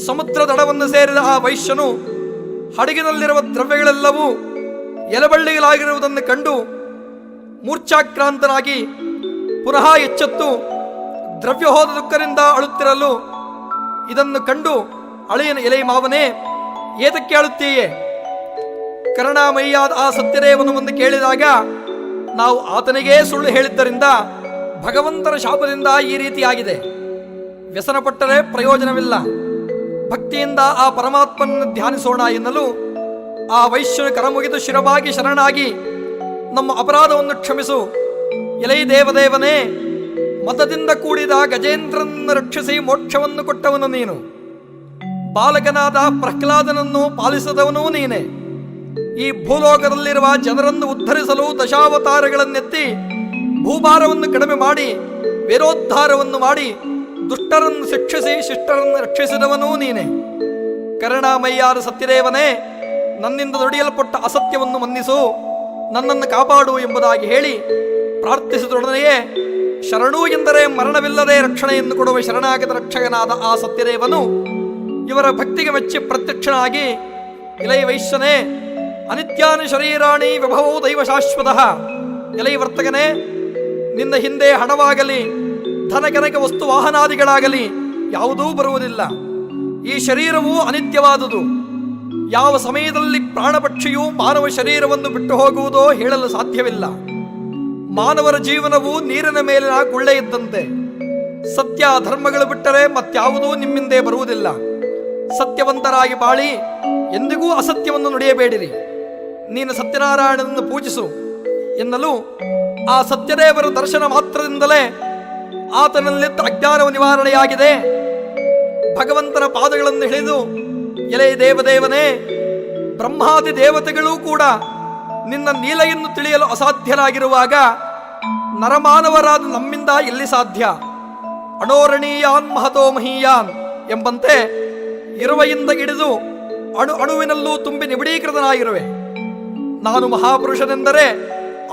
ಸಮುದ್ರ ದಡವನ್ನು ಸೇರಿದ ಆ ವೈಶ್ಯನು ಹಡಗಿನಲ್ಲಿರುವ ದ್ರವ್ಯಗಳೆಲ್ಲವೂ ಎಲೆಬಳ್ಳಿಗಳಾಗಿರುವುದನ್ನು ಕಂಡು ಮೂರ್ಛಾಕ್ರಾಂತನಾಗಿ ಪುನಃ ಎಚ್ಚೆತ್ತು ದ್ರವ್ಯ ಹೋದ ದುಃಖದಿಂದ ಅಳುತ್ತಿರಲು ಇದನ್ನು ಕಂಡು ಅಳಿಯನ ಎಲೆ ಮಾವನೇ, ಏತಕ್ಕೆ ಅಳುತ್ತೀಯೇ? ಕರುಣಾಮಯಿಯಾದ ಆ ಸತ್ಯದೇವನು ಮುಂದೆ ಕೇಳಿದಾಗ, ನಾವು ಆತನಿಗೇ ಸುಳ್ಳು ಹೇಳಿದ್ದರಿಂದ ಭಗವಂತನ ಶಾಪದಿಂದ ಈ ರೀತಿಯಾಗಿದೆ. ವ್ಯಸನಪಟ್ಟರೆ ಪ್ರಯೋಜನವಿಲ್ಲ, ಭಕ್ತಿಯಿಂದ ಆ ಪರಮಾತ್ಮನನ್ನು ಧ್ಯಾನಿಸೋಣ ಎನ್ನಲು ಆ ವೈಶ್ಯನು ಕರಮುಗಿದು ಶಿರವಾಗಿ ಶರಣಾಗಿ, ನಮ್ಮ ಅಪರಾಧವನ್ನು ಕ್ಷಮಿಸು, ಎಲೈ ದೇವದೇವನೇ, ಮತದಿಂದ ಕೂಡಿದ ಗಜೇಂದ್ರನನ್ನು ರಕ್ಷಿಸಿ ಮೋಕ್ಷವನ್ನು ಕೊಟ್ಟವನು ನೀನು, ಬಾಲಕನಾದ ಪ್ರಹ್ಲಾದನನ್ನು ಪಾಲಿಸಿದವನೂ ನೀನೆ, ಈ ಭೂಲೋಕದಲ್ಲಿರುವ ಜನರನ್ನು ಉದ್ಧರಿಸಲು ದಶಾವತಾರಗಳನ್ನೆತ್ತಿ ಭೂಭಾರವನ್ನು ಕಡಿಮೆ ಮಾಡಿ ವೀರೋದ್ಧಾರವನ್ನು ಮಾಡಿ ದುಷ್ಟರನ್ನು ಶಿಕ್ಷಿಸಿ ಶಿಷ್ಟರನ್ನು ರಕ್ಷಿಸಿದವನೂ ನೀನೆ. ಕರುಣಾಮಯ್ಯಾದ ಸತ್ಯದೇವನೇ, ನನ್ನಿಂದ ದುಡಿಯಲ್ಪಟ್ಟ ಅಸತ್ಯವನ್ನು ಮನ್ನಿಸು, ನನ್ನನ್ನು ಕಾಪಾಡು ಎಂಬುದಾಗಿ ಹೇಳಿ ಪ್ರಾರ್ಥಿಸಿದೊಡನೆಯೇ ಶರಣು ಎಂದರೆ ಮರಣವಿಲ್ಲದೆ ರಕ್ಷಣೆಯನ್ನು ಕೊಡುವ ಶರಣಾಗತ ರಕ್ಷಕನಾದ ಆ ಸತ್ಯದೇವನು ಇವರ ಭಕ್ತಿಗೆ ಮೆಚ್ಚಿ ಪ್ರತ್ಯಕ್ಷನಾಗಿ, ಇಲೈ ವೈಶ್ಯನೇ, ಅನಿತ್ಯಾನಿ ಶರೀರಾಣಿ ವಿಭವೋ ದೈವ ಶಾಶ್ವತ, ಎಲೈ ವರ್ತಕನೇ, ನಿನ್ನ ಹಿಂದೆ ಹಣವಾಗಲಿ ಧನಕನಕ ವಸ್ತು ವಾಹನಾದಿಗಳಾಗಲಿ ಯಾವುದೂ ಬರುವುದಿಲ್ಲ. ಈ ಶರೀರವು ಅನಿತ್ಯವಾದುದು. ಯಾವ ಸಮಯದಲ್ಲಿ ಪ್ರಾಣಪಕ್ಷಿಯು ಮಾನವ ಶರೀರವನ್ನು ಬಿಟ್ಟು ಹೋಗುವುದೋ ಹೇಳಲು ಸಾಧ್ಯವಿಲ್ಲ. ಮಾನವರ ಜೀವನವು ನೀರಿನ ಮೇಲಿನ ಗುಳ್ಳೆ ಇದ್ದಂತೆ. ಸತ್ಯ ಧರ್ಮಗಳು ಬಿಟ್ಟರೆ ಮತ್ಯಾವುದೂ ನಿಮ್ಮಿಂದೇ ಬರುವುದಿಲ್ಲ. ಸತ್ಯವಂತರಾಗಿ ಬಾಳಿ ಎಂದಿಗೂ ಅಸತ್ಯವನ್ನು ನುಡಿಯಬೇಡಿರಿ. ನೀನು ಸತ್ಯನಾರಾಯಣನನ್ನು ಪೂಜಿಸು ಎನ್ನಲು ಆ ಸತ್ಯದೇವರ ದರ್ಶನ ಮಾತ್ರದಿಂದಲೇ ಆತನಲ್ಲಿದ್ದ ಅಜ್ಞಾನವು ನಿವಾರಣೆಯಾಗಿದೆ. ಭಗವಂತನ ಪಾದಗಳನ್ನು ಹಿಡಿದು, ಎಲೆ ದೇವದೇವನೇ, ಬ್ರಹ್ಮಾದಿ ದೇವತೆಗಳೂ ಕೂಡ ನಿನ್ನ ನೀಲೆಯನ್ನು ತಿಳಿಯಲು ಅಸಾಧ್ಯರಾಗಿರುವಾಗ ನರಮಾನವರಾದ ನಮ್ಮಿಂದ ಎಲ್ಲಿ ಸಾಧ್ಯ? ಅಣೋರಣೀಯಾನ್ ಮಹತೋ ಮಹೀಯಾನ್ ಎಂಬಂತೆ ಇರುವೆಯಿಂದ ಹಿಡಿದು ಅಣುವಿನಲ್ಲೂ ತುಂಬಿ ನಿಬಿಡೀಕೃತನಾಗಿರುವೆ. ನಾನು ಮಹಾಪುರುಷನೆಂದರೆ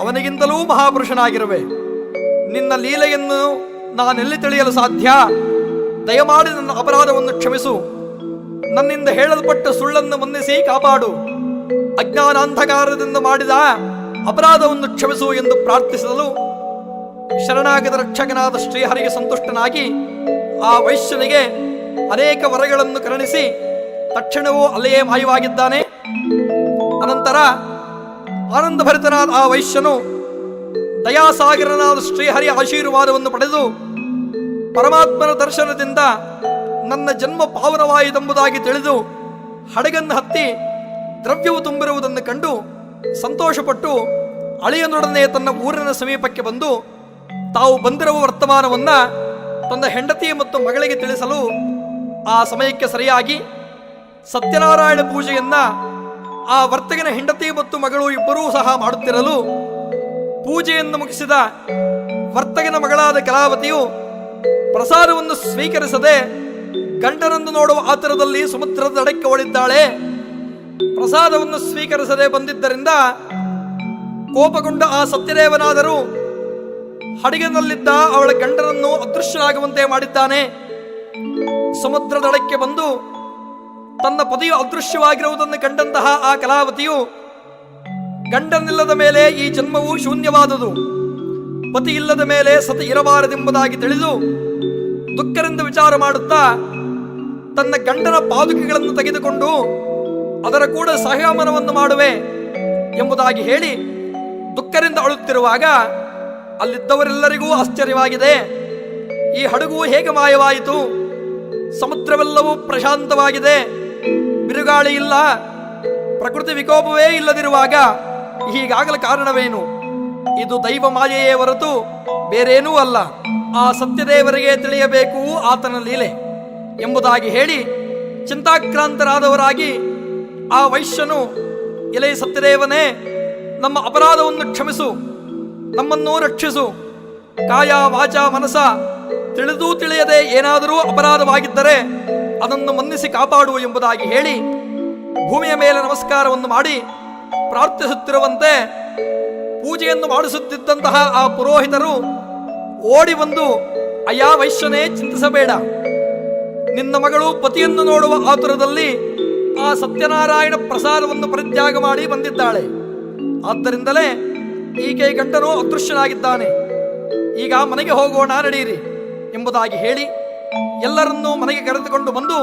ಅವನಿಗಿಂತಲೂ ಮಹಾಪುರುಷನಾಗಿರುವೆ. ನಿನ್ನ ಲೀಲೆಯನ್ನು ನಾನೆಲ್ಲಿ ತಿಳಿಯಲು ಸಾಧ್ಯ? ದಯಮಾಡಿ ನನ್ನ ಅಪರಾಧವನ್ನು ಕ್ಷಮಿಸು, ನನ್ನಿಂದ ಹೇಳಲ್ಪಟ್ಟ ಸುಳ್ಳನ್ನು ಮನ್ನಿಸಿ ಕಾಪಾಡು, ಅಜ್ಞಾನಾಂಧಕಾರದಿಂದ ಮಾಡಿದ ಅಪರಾಧವನ್ನು ಕ್ಷಮಿಸು ಎಂದು ಪ್ರಾರ್ಥಿಸಲು ಶರಣಾಗತ ರಕ್ಷಕನಾದ ಶ್ರೀಹರಿಗೆ ಸಂತುಷ್ಟನಾಗಿ ಆ ವೈಶ್ಯನಿಗೆ ಅನೇಕ ವರಗಳನ್ನು ಕರುಣಿಸಿ ತಕ್ಷಣವೂ ಅಲ್ಲಿಯೇ ಮಾಯವಾಗಿದ್ದಾನೆ. ಅನಂತರ ಆನಂದಭರಿತನಾದ ಆ ವೈಶ್ಯನು ದಯಾಸಾಗರನಾದ ಶ್ರೀಹರಿಯ ಆಶೀರ್ವಾದವನ್ನು ಪಡೆದು ಪರಮಾತ್ಮನ ದರ್ಶನದಿಂದ ನನ್ನ ಜನ್ಮ ಪಾವನವಾಯಿತೆಂಬುದಾಗಿ ತಿಳಿದು ಹಡಗನ್ನು ಹತ್ತಿ ದ್ರವ್ಯವು ತುಂಬಿರುವುದನ್ನು ಕಂಡು ಸಂತೋಷಪಟ್ಟು ಅಳಿಯನೊಡನೆ ತನ್ನ ಊರಿನ ಸಮೀಪಕ್ಕೆ ಬಂದು ತಾವು ಬಂದಿರುವ ವರ್ತಮಾನವನ್ನ ತನ್ನ ಹೆಂಡತಿ ಮತ್ತು ಮಗಳಿಗೆ ತಿಳಿಸಲು ಆ ಸಮಯಕ್ಕೆ ಸರಿಯಾಗಿ ಸತ್ಯನಾರಾಯಣ ಪೂಜೆಯನ್ನ ಆ ವರ್ತಕನ ಹೆಂಡತಿ ಮತ್ತು ಮಗಳು ಇಬ್ಬರೂ ಸಹ ಮಾಡುತ್ತಿರಲು ಪೂಜೆಯನ್ನು ಮುಗಿಸಿದ ವರ್ತಕನ ಮಗಳಾದ ಕಲಾವತಿಯು ಪ್ರಸಾದವನ್ನು ಸ್ವೀಕರಿಸದೆ ಗಂಡನನ್ನು ನೋಡುವ ಆತರದಲ್ಲಿ ಸಮುದ್ರದ ದಡಕ್ಕೆ ಓಡಿದ್ದಾಳೆ. ಪ್ರಸಾದವನ್ನು ಸ್ವೀಕರಿಸದೆ ಬಂದಿದ್ದರಿಂದ ಕೋಪಗೊಂಡ ಆ ಸತ್ಯದೇವನಾದರೂ ಹಡಗಿನಲ್ಲಿದ್ದ ಅವಳ ಗಂಡನನ್ನು ಅದೃಶ್ಯನಾಗುವಂತೆ ಮಾಡಿದ್ದಾನೆ. ಸಮುದ್ರ ದಡಕ್ಕೆ ಬಂದು ತನ್ನ ಪತಿಯು ಅದೃಶ್ಯವಾಗಿರುವುದನ್ನು ಕಂಡಂತಹ ಆ ಕಲಾವತಿಯು ಗಂಡನಿಲ್ಲದ ಮೇಲೆ ಈ ಜನ್ಮವು ಶೂನ್ಯವಾದುದು, ಪತಿ ಇಲ್ಲದ ಮೇಲೆ ಸತಿ ಇರಬಾರದೆಂಬುದಾಗಿ ತಿಳಿದು ದುಃಖದಿಂದ ವಿಚಾರ ಮಾಡುತ್ತಾ ತನ್ನ ಗಂಡನ ಪಾದುಕೆಗಳನ್ನು ತೆಗೆದುಕೊಂಡು ಅದರ ಕೂಡ ಸಹಗಮನವನ್ನು ಮಾಡುವೆ ಎಂಬುದಾಗಿ ಹೇಳಿ ದುಃಖದಿಂದ ಅಳುತ್ತಿರುವಾಗ ಅಲ್ಲಿದ್ದವರೆಲ್ಲರಿಗೂ ಆಶ್ಚರ್ಯವಾಗಿದೆ. ಈ ಹಡಗು ಹೇಗೆ ಮಾಯವಾಯಿತು? ಸಮುದ್ರವೆಲ್ಲವೂ ಪ್ರಶಾಂತವಾಗಿದೆ, ಬಿರುಗಾಳಿ ಇಲ್ಲ, ಪ್ರಕೃತಿ ವಿಕೋಪವೇ ಇಲ್ಲದಿರುವಾಗ ಹೀಗಾಗಲ ಕಾರಣವೇನು? ಇದು ದೈವ ಮಾಯೆಯೇ ಹೊರತು ಬೇರೇನೂ ಅಲ್ಲ. ಆ ಸತ್ಯದೇವರಿಗೆ ತಿಳಿಯಬೇಕು ಆತನ ಲೀಲೆ ಎಂಬುದಾಗಿ ಹೇಳಿ ಚಿಂತಾಕ್ರಾಂತರಾದವರಾಗಿ ಆ ವೈಶ್ಯನು, ಎಲೆ ಸತ್ಯದೇವನೇ, ನಮ್ಮ ಅಪರಾಧವನ್ನು ಕ್ಷಮಿಸು, ನಮ್ಮನ್ನು ರಕ್ಷಿಸು, ಕಾಯ ವಾಚ ಮನಸ ತಿಳಿದೂ ತಿಳಿಯದೆ ಏನಾದರೂ ಅಪರಾಧವಾಗಿದ್ದರೆ ಅದನ್ನು ಮನ್ನಿಸಿ ಕಾಪಾಡು ಎಂಬುದಾಗಿ ಹೇಳಿ ಭೂಮಿಯ ಮೇಲೆ ನಮಸ್ಕಾರವನ್ನು ಮಾಡಿ ಪ್ರಾರ್ಥಿಸುತ್ತಿರುವಂತೆ ಪೂಜೆಯನ್ನು ಮಾಡಿಸುತ್ತಿದ್ದಂತಹ ಆ ಪುರೋಹಿತರು ಓಡಿ ಬಂದು, ಅಯ್ಯ ವೈಶ್ಯನೇ, ಚಿಂತಿಸಬೇಡ, ನಿನ್ನ ಮಗಳು ಪತಿಯನ್ನು ನೋಡುವ ಆತುರದಲ್ಲಿ ಆ ಸತ್ಯನಾರಾಯಣ ಪ್ರಸಾದವನ್ನು ಪರಿತ್ಯಾಗ ಮಾಡಿ ಬಂದಿದ್ದಾಳೆ. ಆದ್ದರಿಂದಲೇ ಈಕೆ ಗಂಡನು ಅದೃಶ್ಯನಾಗಿದ್ದಾನೆ. ಈಗ ಮನೆಗೆ ಹೋಗೋಣ, ನಡೆಯಿರಿ ಎಂಬುದಾಗಿ ಹೇಳಿ ಎಲ್ಲರನ್ನೂ ಮನೆಗೆ ಕರೆದುಕೊಂಡು ಬಂದು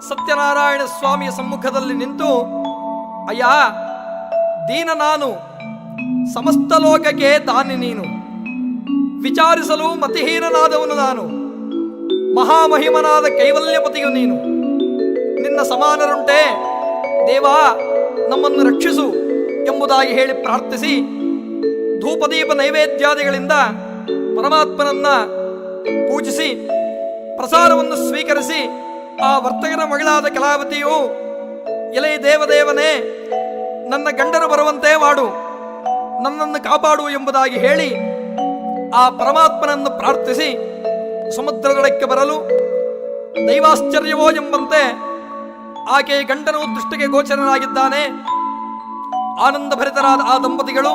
ಸತ್ಯನಾರಾಯಣ ಸ್ವಾಮಿಯ ಸಮ್ಮುಖದಲ್ಲಿ ನಿಂತು, ಅಯ್ಯ, ದೀನ ನಾನು, ಸಮಸ್ತ ಲೋಕಕ್ಕೆ ದಾನಿ ನೀನು, ವಿಚಾರಿಸಲು ಮತಿಹೀನನಾದವನು ನಾನು, ಮಹಾಮಹಿಮನಾದ ಕೈವಲ್ಯಪತಿಯು ನೀನು, ನಿನ್ನ ಸಮಾನರುಂಟೆ ದೇವಾ, ನಮ್ಮನ್ನು ರಕ್ಷಿಸು ಎಂಬುದಾಗಿ ಹೇಳಿ ಪ್ರಾರ್ಥಿಸಿ ಧೂಪದೀಪ ನೈವೇದ್ಯಾದಿಗಳಿಂದ ಪರಮಾತ್ಮನನ್ನ ಪೂಜಿಸಿ ಪ್ರಸಾದವನ್ನು ಸ್ವೀಕರಿಸಿ ಆ ವರ್ತಕನ ಮಗಳಾದ ಕಲಾವತಿಯು, ಎಲೆ ದೇವದೇವನೇ, ನನ್ನ ಗಂಡನು ಬರುವಂತೆ ಮಾಡು, ನನ್ನನ್ನು ಕಾಪಾಡು ಎಂಬುದಾಗಿ ಹೇಳಿ ಆ ಪರಮಾತ್ಮನನ್ನು ಪ್ರಾರ್ಥಿಸಿ ಸಮುದ್ರದೊಳಕ್ಕೆ ಬರಲು ದೈವಾಶ್ಚರ್ಯವೋ ಎಂಬಂತೆ ಆಕೆ ಗಂಡನು ದೃಷ್ಟಿಗೆ ಗೋಚರನಾಗಿದ್ದಾನೆ. ಆನಂದ ಭರಿತರಾದ ಆ ದಂಪತಿಗಳು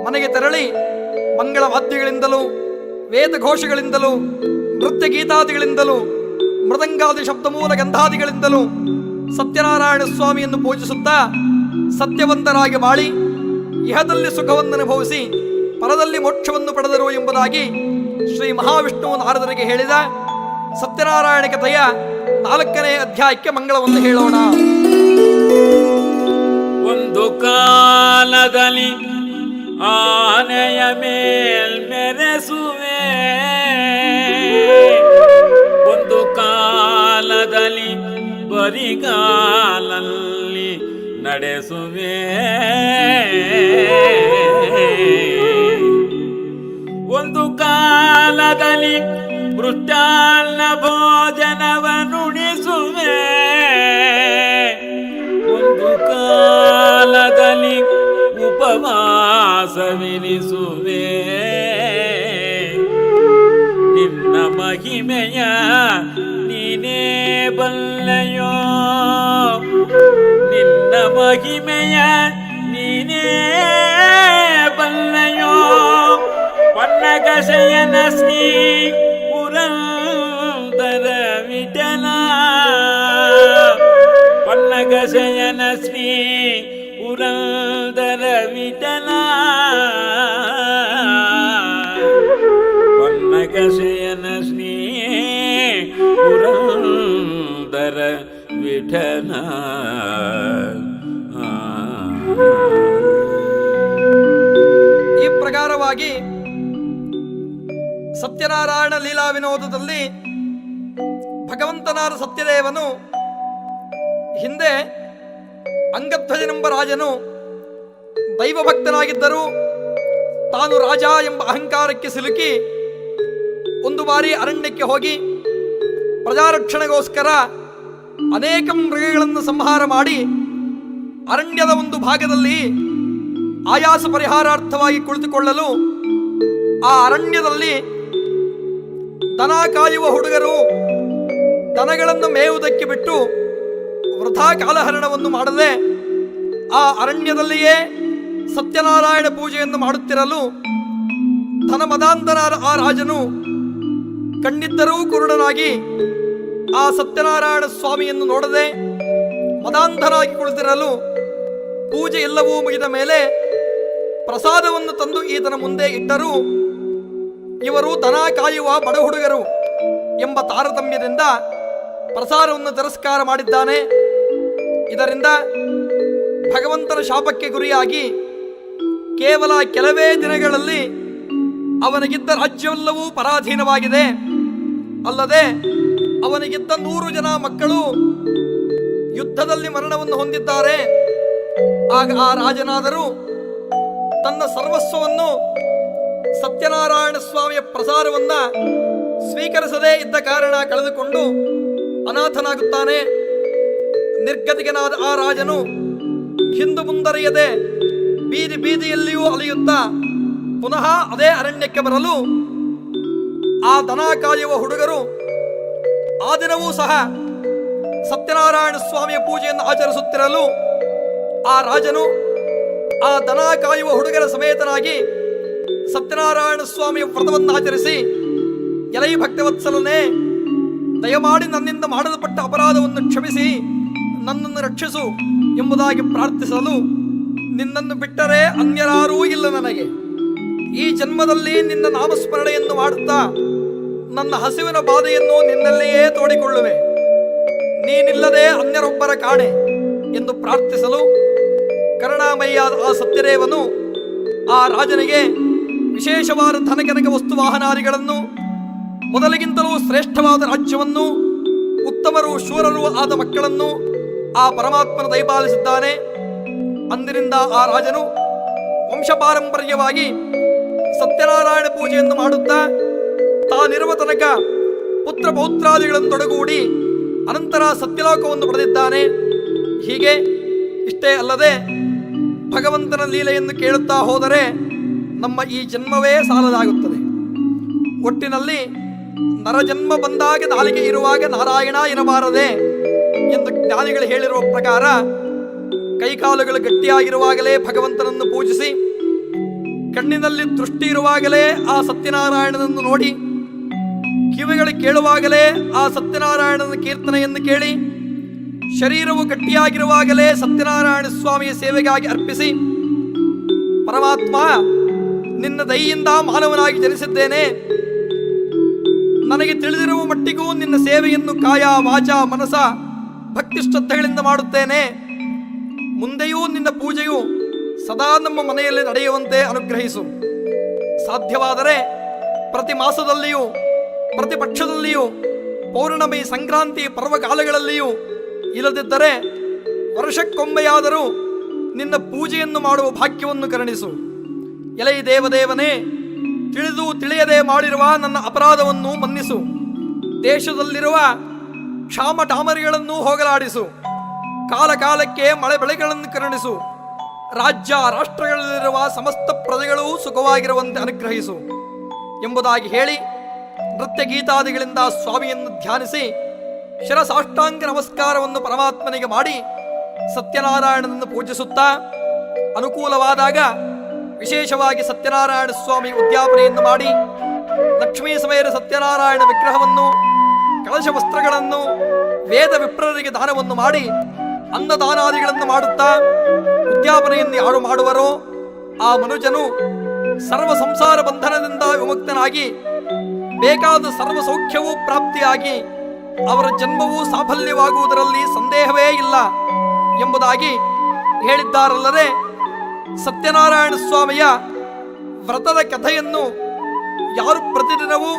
ಮನೆಗೆ ತೆರಳಿ ಮಂಗಳ ವಾದ್ಯಗಳಿಂದಲೂ ವೇದಘೋಷಗಳಿಂದಲೂ ನೃತ್ಯ ಗೀತಾದಿಗಳಿಂದಲೂ ಮೃದಂಗಾದಿ ಶಬ್ದಮೂಲ ಗಂಧಾದಿಗಳಿಂದಲೂ ಸತ್ಯನಾರಾಯಣ ಸ್ವಾಮಿಯನ್ನು ಪೂಜಿಸುತ್ತಾ ಸತ್ಯವಂತರಾಗಿ ಬಾಳಿ ಇಹದಲ್ಲಿ ಸುಖವನ್ನು ಅನುಭವಿಸಿ ಪರದಲ್ಲಿ ಮೋಕ್ಷವನ್ನು ಪಡೆದರು ಎಂಬುದಾಗಿ ಶ್ರೀ ಮಹಾವಿಷ್ಣುವು ನಾರದರಿಗೆ ಹೇಳಿದ ಸತ್ಯನಾರಾಯಣ ಕಥೆಯ 4ನೇ ಅಧ್ಯಾಯಕ್ಕೆ ಮಂಗಳವನ್ನು ಹೇಳೋಣ. ಒಂದು ಕಾಲದಲ್ಲಿ ಆನೆಯ ಮೇಲ್ಮೆರೆಸುವೆ, ಒಂದು ಕಾಲದಲ್ಲಿ ಬರಿಗಾಲಲ್ಲಿ ನಡೆಸುವೆ, ಒಂದು ಕಾಲದಲ್ಲಿ ಮೃಷ್ಟಾನ್ನ ಭೋಜನವನ್ನುಣಿಸುವೆ, ಒಂದು ಕಾಲದಲ್ಲಿ ಉಪವಾಸವಿರಿಸುವೆ, ನಿನ್ನ ಮಹಿಮೆಯ ನೀನೇ ಬಲ್ಲೆಯೋ, ನಿನ್ನ ಮಹಿಮೆಯ ನೀನೇ ಬಲ್ಲೆಯೋ, ಪನ್ನಗಶಯನ ಶ್ರೀ ಪುರಂದರ ವಿಠಲ, ಪನ್ನಗಶಯನ ಶ್ರೀ ಪುರಂದರ ವಿಠಲ, ಪನ್ನಗಶಯನ ಶ್ರೀ ಪುರಂದರ ವಿಠಲ. ಈ ಪ್ರಕಾರವಾಗಿ ಸತ್ಯನಾರಾಯಣ ಲೀಲಾ ವಿನೋದದಲ್ಲಿ ಭಗವಂತನಾದ ಸತ್ಯದೇವನು ಹಿಂದೆ ಅಂಗಧ್ವಜನೆಂಬ ರಾಜನು ದೈವಭಕ್ತನಾಗಿದ್ದರೂ ತಾನು ರಾಜ ಎಂಬ ಅಹಂಕಾರಕ್ಕೆ ಸಿಲುಕಿ ಒಂದು ಬಾರಿ ಅರಣ್ಯಕ್ಕೆ ಹೋಗಿ ಪ್ರಜಾರಕ್ಷಣೆಗೋಸ್ಕರ ಅನೇಕ ಮೃಗಗಳನ್ನು ಸಂಹಾರ ಮಾಡಿ ಅರಣ್ಯದ ಒಂದು ಭಾಗದಲ್ಲಿ ಆಯಾಸ ಪರಿಹಾರಾರ್ಥವಾಗಿ ಕುಳಿತುಕೊಳ್ಳಲು ಆ ಅರಣ್ಯದಲ್ಲಿ ದನ ಕಾಯುವ ಹುಡುಗರು ದನಗಳನ್ನು ಮೇಯುವುದಕ್ಕೆ ಬಿಟ್ಟು ವೃಥಾ ಕಾಲಹರಣವನ್ನು ಮಾಡದೆ ಆ ಅರಣ್ಯದಲ್ಲಿಯೇ ಸತ್ಯನಾರಾಯಣ ಪೂಜೆಯನ್ನು ಮಾಡುತ್ತಿರಲು ಧನಮದಾಂಧನಾದ ಆ ರಾಜನು ಕಣ್ಣಿದ್ದರೂ ಕುರುಡನಾಗಿ ಆ ಸತ್ಯನಾರಾಯಣ ಸ್ವಾಮಿಯನ್ನು ನೋಡದೆ ಮದಾಂಧನಾಗಿ ಕುಳಿತಿರಲು ಪೂಜೆ ಎಲ್ಲವೂ ಮುಗಿದ ಮೇಲೆ ಪ್ರಸಾದವನ್ನು ತಂದು ಈತನ ಮುಂದೆ ಇಟ್ಟರೂ ಇವರು ದನ ಕಾಯುವ ಬಡ ಹುಡುಗರು ಎಂಬ ತಾರತಮ್ಯದಿಂದ ಪ್ರಸಾದವನ್ನು ತಿರಸ್ಕಾರ ಮಾಡಿದ್ದಾನೆ. ಇದರಿಂದ ಭಗವಂತನ ಶಾಪಕ್ಕೆ ಗುರಿಯಾಗಿ ಕೇವಲ ಕೆಲವೇ ದಿನಗಳಲ್ಲಿ ಅವನಿಗಿದ್ದ ರಾಜ್ಯವೆಲ್ಲವೂ ಪರಾಧೀನವಾಗಿದೆ. ಅಲ್ಲದೆ ಅವನಿಗಿದ್ದ 100 ಜನ ಮಕ್ಕಳು ಯುದ್ಧದಲ್ಲಿ ಮರಣವನ್ನು ಹೊಂದಿದ್ದಾರೆ. ಆಗ ಆ ರಾಜನಾದರೂ ತನ್ನ ಸರ್ವಸ್ವವನ್ನು ಸತ್ಯನಾರಾಯಣ ಸ್ವಾಮಿಯ ಪ್ರಸಾರವನ್ನ ಸ್ವೀಕರಿಸದೇ ಇದ್ದ ಕಾರಣ ಕಳೆದುಕೊಂಡು ಅನಾಥನಾಗುತ್ತಾನೆ. ನಿರ್ಗತಿಕನಾದ ಆ ರಾಜನು ಹಿಂದು ಮುಂದರಿಯದೆ ಬೀದಿ ಬೀದಿಯಲ್ಲಿಯೂ ಅಲೆಯುತ್ತಾ ಪುನಃ ಅದೇ ಅರಣ್ಯಕ್ಕೆ ಬರಲು ಆ ದನ ಕಾಯುವ ಹುಡುಗರು ಆ ದಿನವೂ ಸಹ ಸತ್ಯನಾರಾಯಣ ಸ್ವಾಮಿಯ ಪೂಜೆಯನ್ನು ಆಚರಿಸುತ್ತಿರಲು ಆ ರಾಜನು ಆ ದನ ಕಾಯುವ ಹುಡುಗರ ಸಮೇತನಾಗಿ ಸತ್ಯನಾರಾಯಣ ಸ್ವಾಮಿಯ ವ್ರತವನ್ನು ಆಚರಿಸಿ, ಎಲೈ ಭಕ್ತವತ್ಸಲನೇ, ದಯಮಾಡಿ ನನ್ನಿಂದ ಮಾಡಲ್ಪಟ್ಟ ಅಪರಾಧವನ್ನು ಕ್ಷಮಿಸಿ ನನ್ನನ್ನು ರಕ್ಷಿಸು ಎಂಬುದಾಗಿ ಪ್ರಾರ್ಥಿಸಲು, ನಿನ್ನನ್ನು ಬಿಟ್ಟರೆ ಅನ್ಯರಾರೂ ಇಲ್ಲ ನನಗೆ. ಈ ಜನ್ಮದಲ್ಲಿ ನಿನ್ನ ನಾಮಸ್ಮರಣೆಯನ್ನು ಮಾಡುತ್ತಾ ನನ್ನ ಹಸಿವಿನ ಬಾಧೆಯನ್ನು ನಿನ್ನಲ್ಲಿಯೇ ತೋಡಿಕೊಳ್ಳುವೆ. ನೀನಿಲ್ಲದೆ ಅನ್ಯರೊಬ್ಬರ ಕಾಣೆ ಎಂದು ಪ್ರಾರ್ಥಿಸಲು ಕರುಣಾಮಯ್ಯಾದ ಆ ಸತ್ಯದೇವನು ಆ ರಾಜನಿಗೆ ವಿಶೇಷವಾದ ಧನಕನಕ ವಸ್ತು ವಾಹನಾದಿಗಳನ್ನು, ಮೊದಲಿಗಿಂತಲೂ ಶ್ರೇಷ್ಠವಾದ ರಾಜ್ಯವನ್ನು, ಉತ್ತಮರೂ ಶೂರರೂ ಆದ ಮಕ್ಕಳನ್ನು ಆ ಪರಮಾತ್ಮನ ದಯಪಾಲಿಸಿದ್ದಾನೆ. ಅಂದಿನಿಂದ ಆ ರಾಜನು ವಂಶಪಾರಂಪರ್ಯವಾಗಿ ಸತ್ಯನಾರಾಯಣ ಪೂಜೆಯನ್ನು ಮಾಡುತ್ತಾ ತಾನಿರುವ ತನಕ ಪುತ್ರ ಪೌತ್ರಾದಿಗಳನ್ನು ತೊಡಗೂಡಿ ಅನಂತರ ಸತ್ಯಲೋಕವನ್ನು ಪಡೆದಿದ್ದಾನೆ. ಹೀಗೆ ಇಷ್ಟೇ ಅಲ್ಲದೆ ಭಗವಂತನ ಲೀಲೆಯನ್ನು ಕೇಳುತ್ತಾ ಹೋದರೆ ನಮ್ಮ ಈ ಜನ್ಮವೇ ಸಾಲದಾಗುತ್ತದೆ. ಒಟ್ಟಿನಲ್ಲಿ ನರಜನ್ಮ ಬಂದಾಗ ನಾಲಿಗೆ ಇರುವಾಗ ನಾರಾಯಣ ಎನ್ನಬಾರದೆ ಎಂದು ಜ್ಞಾನಿಗಳು ಹೇಳಿರುವ ಪ್ರಕಾರ ಕೈಕಾಲುಗಳು ಗಟ್ಟಿಯಾಗಿರುವಾಗಲೇ ಭಗವಂತನನ್ನು ಪೂಜಿಸಿ, ಕಣ್ಣಿನಲ್ಲಿ ದೃಷ್ಟಿ ಇರುವಾಗಲೇ ಆ ಸತ್ಯನಾರಾಯಣನನ್ನು ನೋಡಿ, ಕಿವಿಗಳು ಕೇಳುವಾಗಲೇ ಆ ಸತ್ಯನಾರಾಯಣನ ಕೀರ್ತನೆಯನ್ನು ಕೇಳಿ, ಶರೀರವು ಗಟ್ಟಿಯಾಗಿರುವಾಗಲೇ ಸತ್ಯನಾರಾಯಣ ಸ್ವಾಮಿಯ ಸೇವೆಗಾಗಿ ಅರ್ಪಿಸಿ, ಪರಮಾತ್ಮ ನಿನ್ನ ದಯೆಯಿಂದ ಮಾನವನಾಗಿ ಜನಿಸಿದ್ದೇನೆ, ನನಗೆ ತಿಳಿದಿರುವ ಮಟ್ಟಿಗೂ ನಿನ್ನ ಸೇವೆಯನ್ನು ಕಾಯ ವಾಚ ಮನಸ ಭಕ್ತಿ ಶ್ರದ್ಧೆಗಳಿಂದ ಮಾಡುತ್ತೇನೆ. ಮುಂದೆಯೂ ನಿನ್ನ ಪೂಜೆಯು ಸದಾ ನಮ್ಮ ಮನೆಯಲ್ಲಿ ನಡೆಯುವಂತೆ ಅನುಗ್ರಹಿಸು. ಸಾಧ್ಯವಾದರೆ ಪ್ರತಿ ಮಾಸದಲ್ಲಿಯೂ, ಪ್ರತಿ ಪಕ್ಷದಲ್ಲಿಯೂ, ಪೌರ್ಣಮಿ, ಸಂಕ್ರಾಂತಿ ಪರ್ವಕಾಲಗಳಲ್ಲಿಯೂ, ಇಲ್ಲದಿದ್ದರೆ ವರ್ಷಕ್ಕೊಮ್ಮೆಯಾದರೂ ನಿನ್ನ ಪೂಜೆಯನ್ನು ಮಾಡುವ ಭಾಗ್ಯವನ್ನು ಕರುಣಿಸು. ಎಲೈ ದೇವದೇವನೇ, ತಿಳಿದು ತಿಳಿಯದೆ ಮಾಡಿರುವ ನನ್ನ ಅಪರಾಧವನ್ನು ಮನ್ನಿಸು. ದೇಶದಲ್ಲಿರುವ ಕ್ಷಾಮ ಡಾಮರಿಗಳನ್ನು ಹೋಗಲಾಡಿಸು. ಕಾಲ ಕಾಲಕ್ಕೆ ಮಳೆ ಬೆಳೆಗಳನ್ನು ಕರುಣಿಸು. ರಾಜ್ಯ ರಾಷ್ಟ್ರಗಳಲ್ಲಿರುವ ಸಮಸ್ತ ಪ್ರಜೆಗಳೂ ಸುಖವಾಗಿರುವಂತೆ ಅನುಗ್ರಹಿಸು ಎಂಬುದಾಗಿ ಹೇಳಿ ನೃತ್ಯ ಗೀತಾದಿಗಳಿಂದ ಸ್ವಾಮಿಯನ್ನು ಧ್ಯಾನಿಸಿ ಶಿರಸಾಷ್ಟಾಂಗ ನಮಸ್ಕಾರವನ್ನು ಪರಮಾತ್ಮನಿಗೆ ಮಾಡಿ ಸತ್ಯನಾರಾಯಣನನ್ನು ಪೂಜಿಸುತ್ತಾ ಅನುಕೂಲವಾದಾಗ ವಿಶೇಷವಾಗಿ ಸತ್ಯನಾರಾಯಣ ಸ್ವಾಮಿ ಉದ್ಯಾಪನೆಯನ್ನು ಮಾಡಿ ಲಕ್ಷ್ಮೀ ಸಮೇತ ಸತ್ಯನಾರಾಯಣ ವಿಗ್ರಹವನ್ನು, ಕಳಶ ವಸ್ತ್ರಗಳನ್ನು, ವೇದ ವಿಪ್ರರಿಗೆ ದಾನವನ್ನು ಮಾಡಿ ಅನ್ನದಾನಾದಿಗಳನ್ನು ಮಾಡುತ್ತಾ ಉದ್ಯಾಪನೆಯನ್ನು ಯಾರು ಮಾಡುವರೋ ಆ ಮನುಜನು ಸರ್ವ ಸಂಸಾರ ಬಂಧನದಿಂದ ವಿಮುಕ್ತನಾಗಿ ಬೇಕಾದ ಸರ್ವ ಸೌಖ್ಯವೂ ಪ್ರಾಪ್ತಿಯಾಗಿ ಅವರ ಜನ್ಮವೂ ಸಾಫಲ್ಯವಾಗುವುದರಲ್ಲಿ ಸಂದೇಹವೇ ಇಲ್ಲ ಎಂಬುದಾಗಿ ಹೇಳಿದ್ದಾರಲ್ಲದೆ, ಸತ್ಯನಾರಾಯಣ ಸ್ವಾಮಿಯ ವ್ರತದ ಕಥೆಯನ್ನು ಯಾರು ಪ್ರತಿದಿನವೂ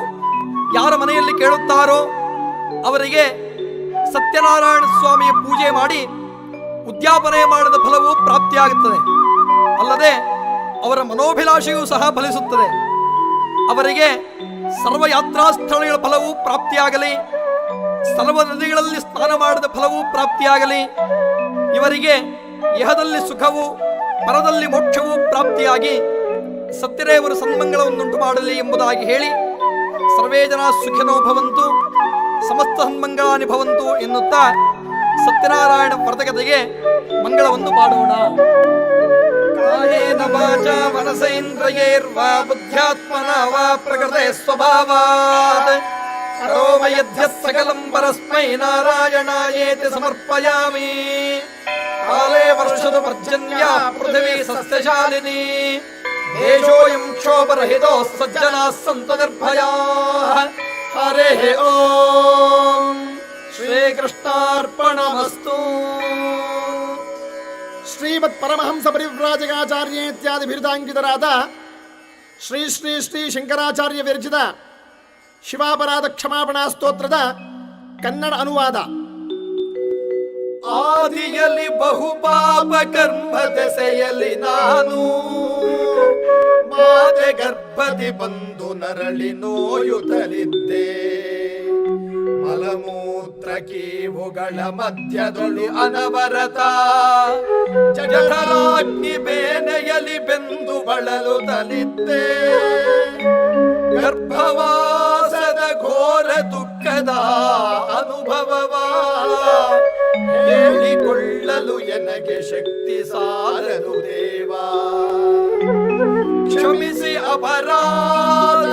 ಯಾರ ಮನೆಯಲ್ಲಿ ಕೇಳುತ್ತಾರೋ ಅವರಿಗೆ ಸತ್ಯನಾರಾಯಣ ಸ್ವಾಮಿಯ ಪೂಜೆ ಮಾಡಿ ಉದ್ಯಾಪನೆ ಮಾಡಿದ ಫಲವು ಪ್ರಾಪ್ತಿಯಾಗುತ್ತದೆ. ಅಲ್ಲದೆ ಅವರ ಮನೋಭಿಲಾಷೆಯೂ ಸಹ ಫಲಿಸುತ್ತದೆ. ಅವರಿಗೆ ಸರ್ವಯಾತ್ರಾ ಸ್ಥಳಗಳ ಫಲವೂ ಪ್ರಾಪ್ತಿಯಾಗಲಿ, ಸರ್ವ ನದಿಗಳಲ್ಲಿ ಸ್ನಾನ ಮಾಡಿದ ಫಲವೂ ಪ್ರಾಪ್ತಿಯಾಗಲಿ, ಇವರಿಗೆ ಇಹದಲ್ಲಿ ಸುಖವು ಪರದಲ್ಲಿ ಮೋಕ್ಷವೂ ಪ್ರಾಪ್ತಿಯಾಗಿ ಸತ್ಯದೇವರು ಸನ್ಮಂಗಳವನ್ನುಂಟು ಮಾಡಲಿ ಎಂಬುದಾಗಿ ಹೇಳಿ ಸರ್ವೇ ಜನ ಸುಖಿನೋ ಭವಂತು, ಸಮಸ್ತ ಸನ್ಮಂಗಳಾನಿ ಭವಂತು ಎನ್ನುತ್ತಾ ಸತ್ಯನಾರಾಯಣ ವ್ರತಕತೆಗೆ ಮಂಗಳವನ್ನು ಮಾಡೋಣ. ಕಾಯೇನ ವಾಚಾ ಮನಸೇಂದ್ರಿಯೈರ್ವಾ ಬುದ್ಧ್ಯಾತ್ಮನಾ ವಾ ಪ್ರಕೃತೆ ಸ್ವಭಾವಾತ್ ಕರೋಮಿ ಯದ್ಯತ್ ಸಕಲಂ ಪರಸ್ಮೈ ನಾರಾಯಣಾಯೇತಿ ಸಮರ್ಪಯಾಮಿ. ಕಾಲೇ ವರ್ಷದು ಪರ್ಜನ್ಯ ಪೃಥಿವೀ ಸಸ್ಯಶಾಲಿನಿ ದೇಶೋಯಂ ಕ್ಷೋಭರಹಿತೋ ಸಜ್ಜನಾಃ ಸಂತು ನಿರ್ಭಯಾಃ. ಹರೇಃ ಓಂ ಶ್ರೀಕೃಷ್ಣಾರ್ಪಣಮಸ್ತು. ಶ್ರೀಮತ್ ಪರಮಹಂಸ ಪರಿವ್ರಾಜಕಾಚಾರ್ಯ ಇತ್ಯಾದಿ ಬಿರುದಾಂಕಿತರಾದ ಶ್ರೀ ಶ್ರೀ ಶ್ರೀ ಶಂಕರಾಚಾರ್ಯ ವಿರಚಿತ ಶಿವಾಪರಾಧ ಕ್ಷಮಾಪಣಾ ಸ್ತೋತ್ರದ ಕನ್ನಡ ಅನುವಾದ. ಆದಿಯಲ್ಲಿ ಬಹುಪಾಪ ಕರ್ಮದೆಸೆಯಲಿ ನಾನು ಮಾತೆ ಗರ್ಭದಿ ಬಂದು ನರಳಿ ನೋಯುತ್ತಲಿದ್ದೆ. ಮಲಮೂತ್ರ ಕೀವುಗಳ ಮಧ್ಯದೊಳು ಅನವರತ ಜಠರಾಗ್ನಿ ಬೇನೆಯಲಿ ಬೆಂದು ಬಳಲುತ್ತಲಿದ್ದೆ. ಗರ್ಭವಾಸದ ಘೋರ ದುಃಖದ ಅನುಭವವ ಹೇಳಿಕೊಳ್ಳಲು ಎನಗೆ ಶಕ್ತಿ ಸಾಲದು ದೇವಾ. ಕ್ಷಮಿಸಿ ಅಪರಾಧ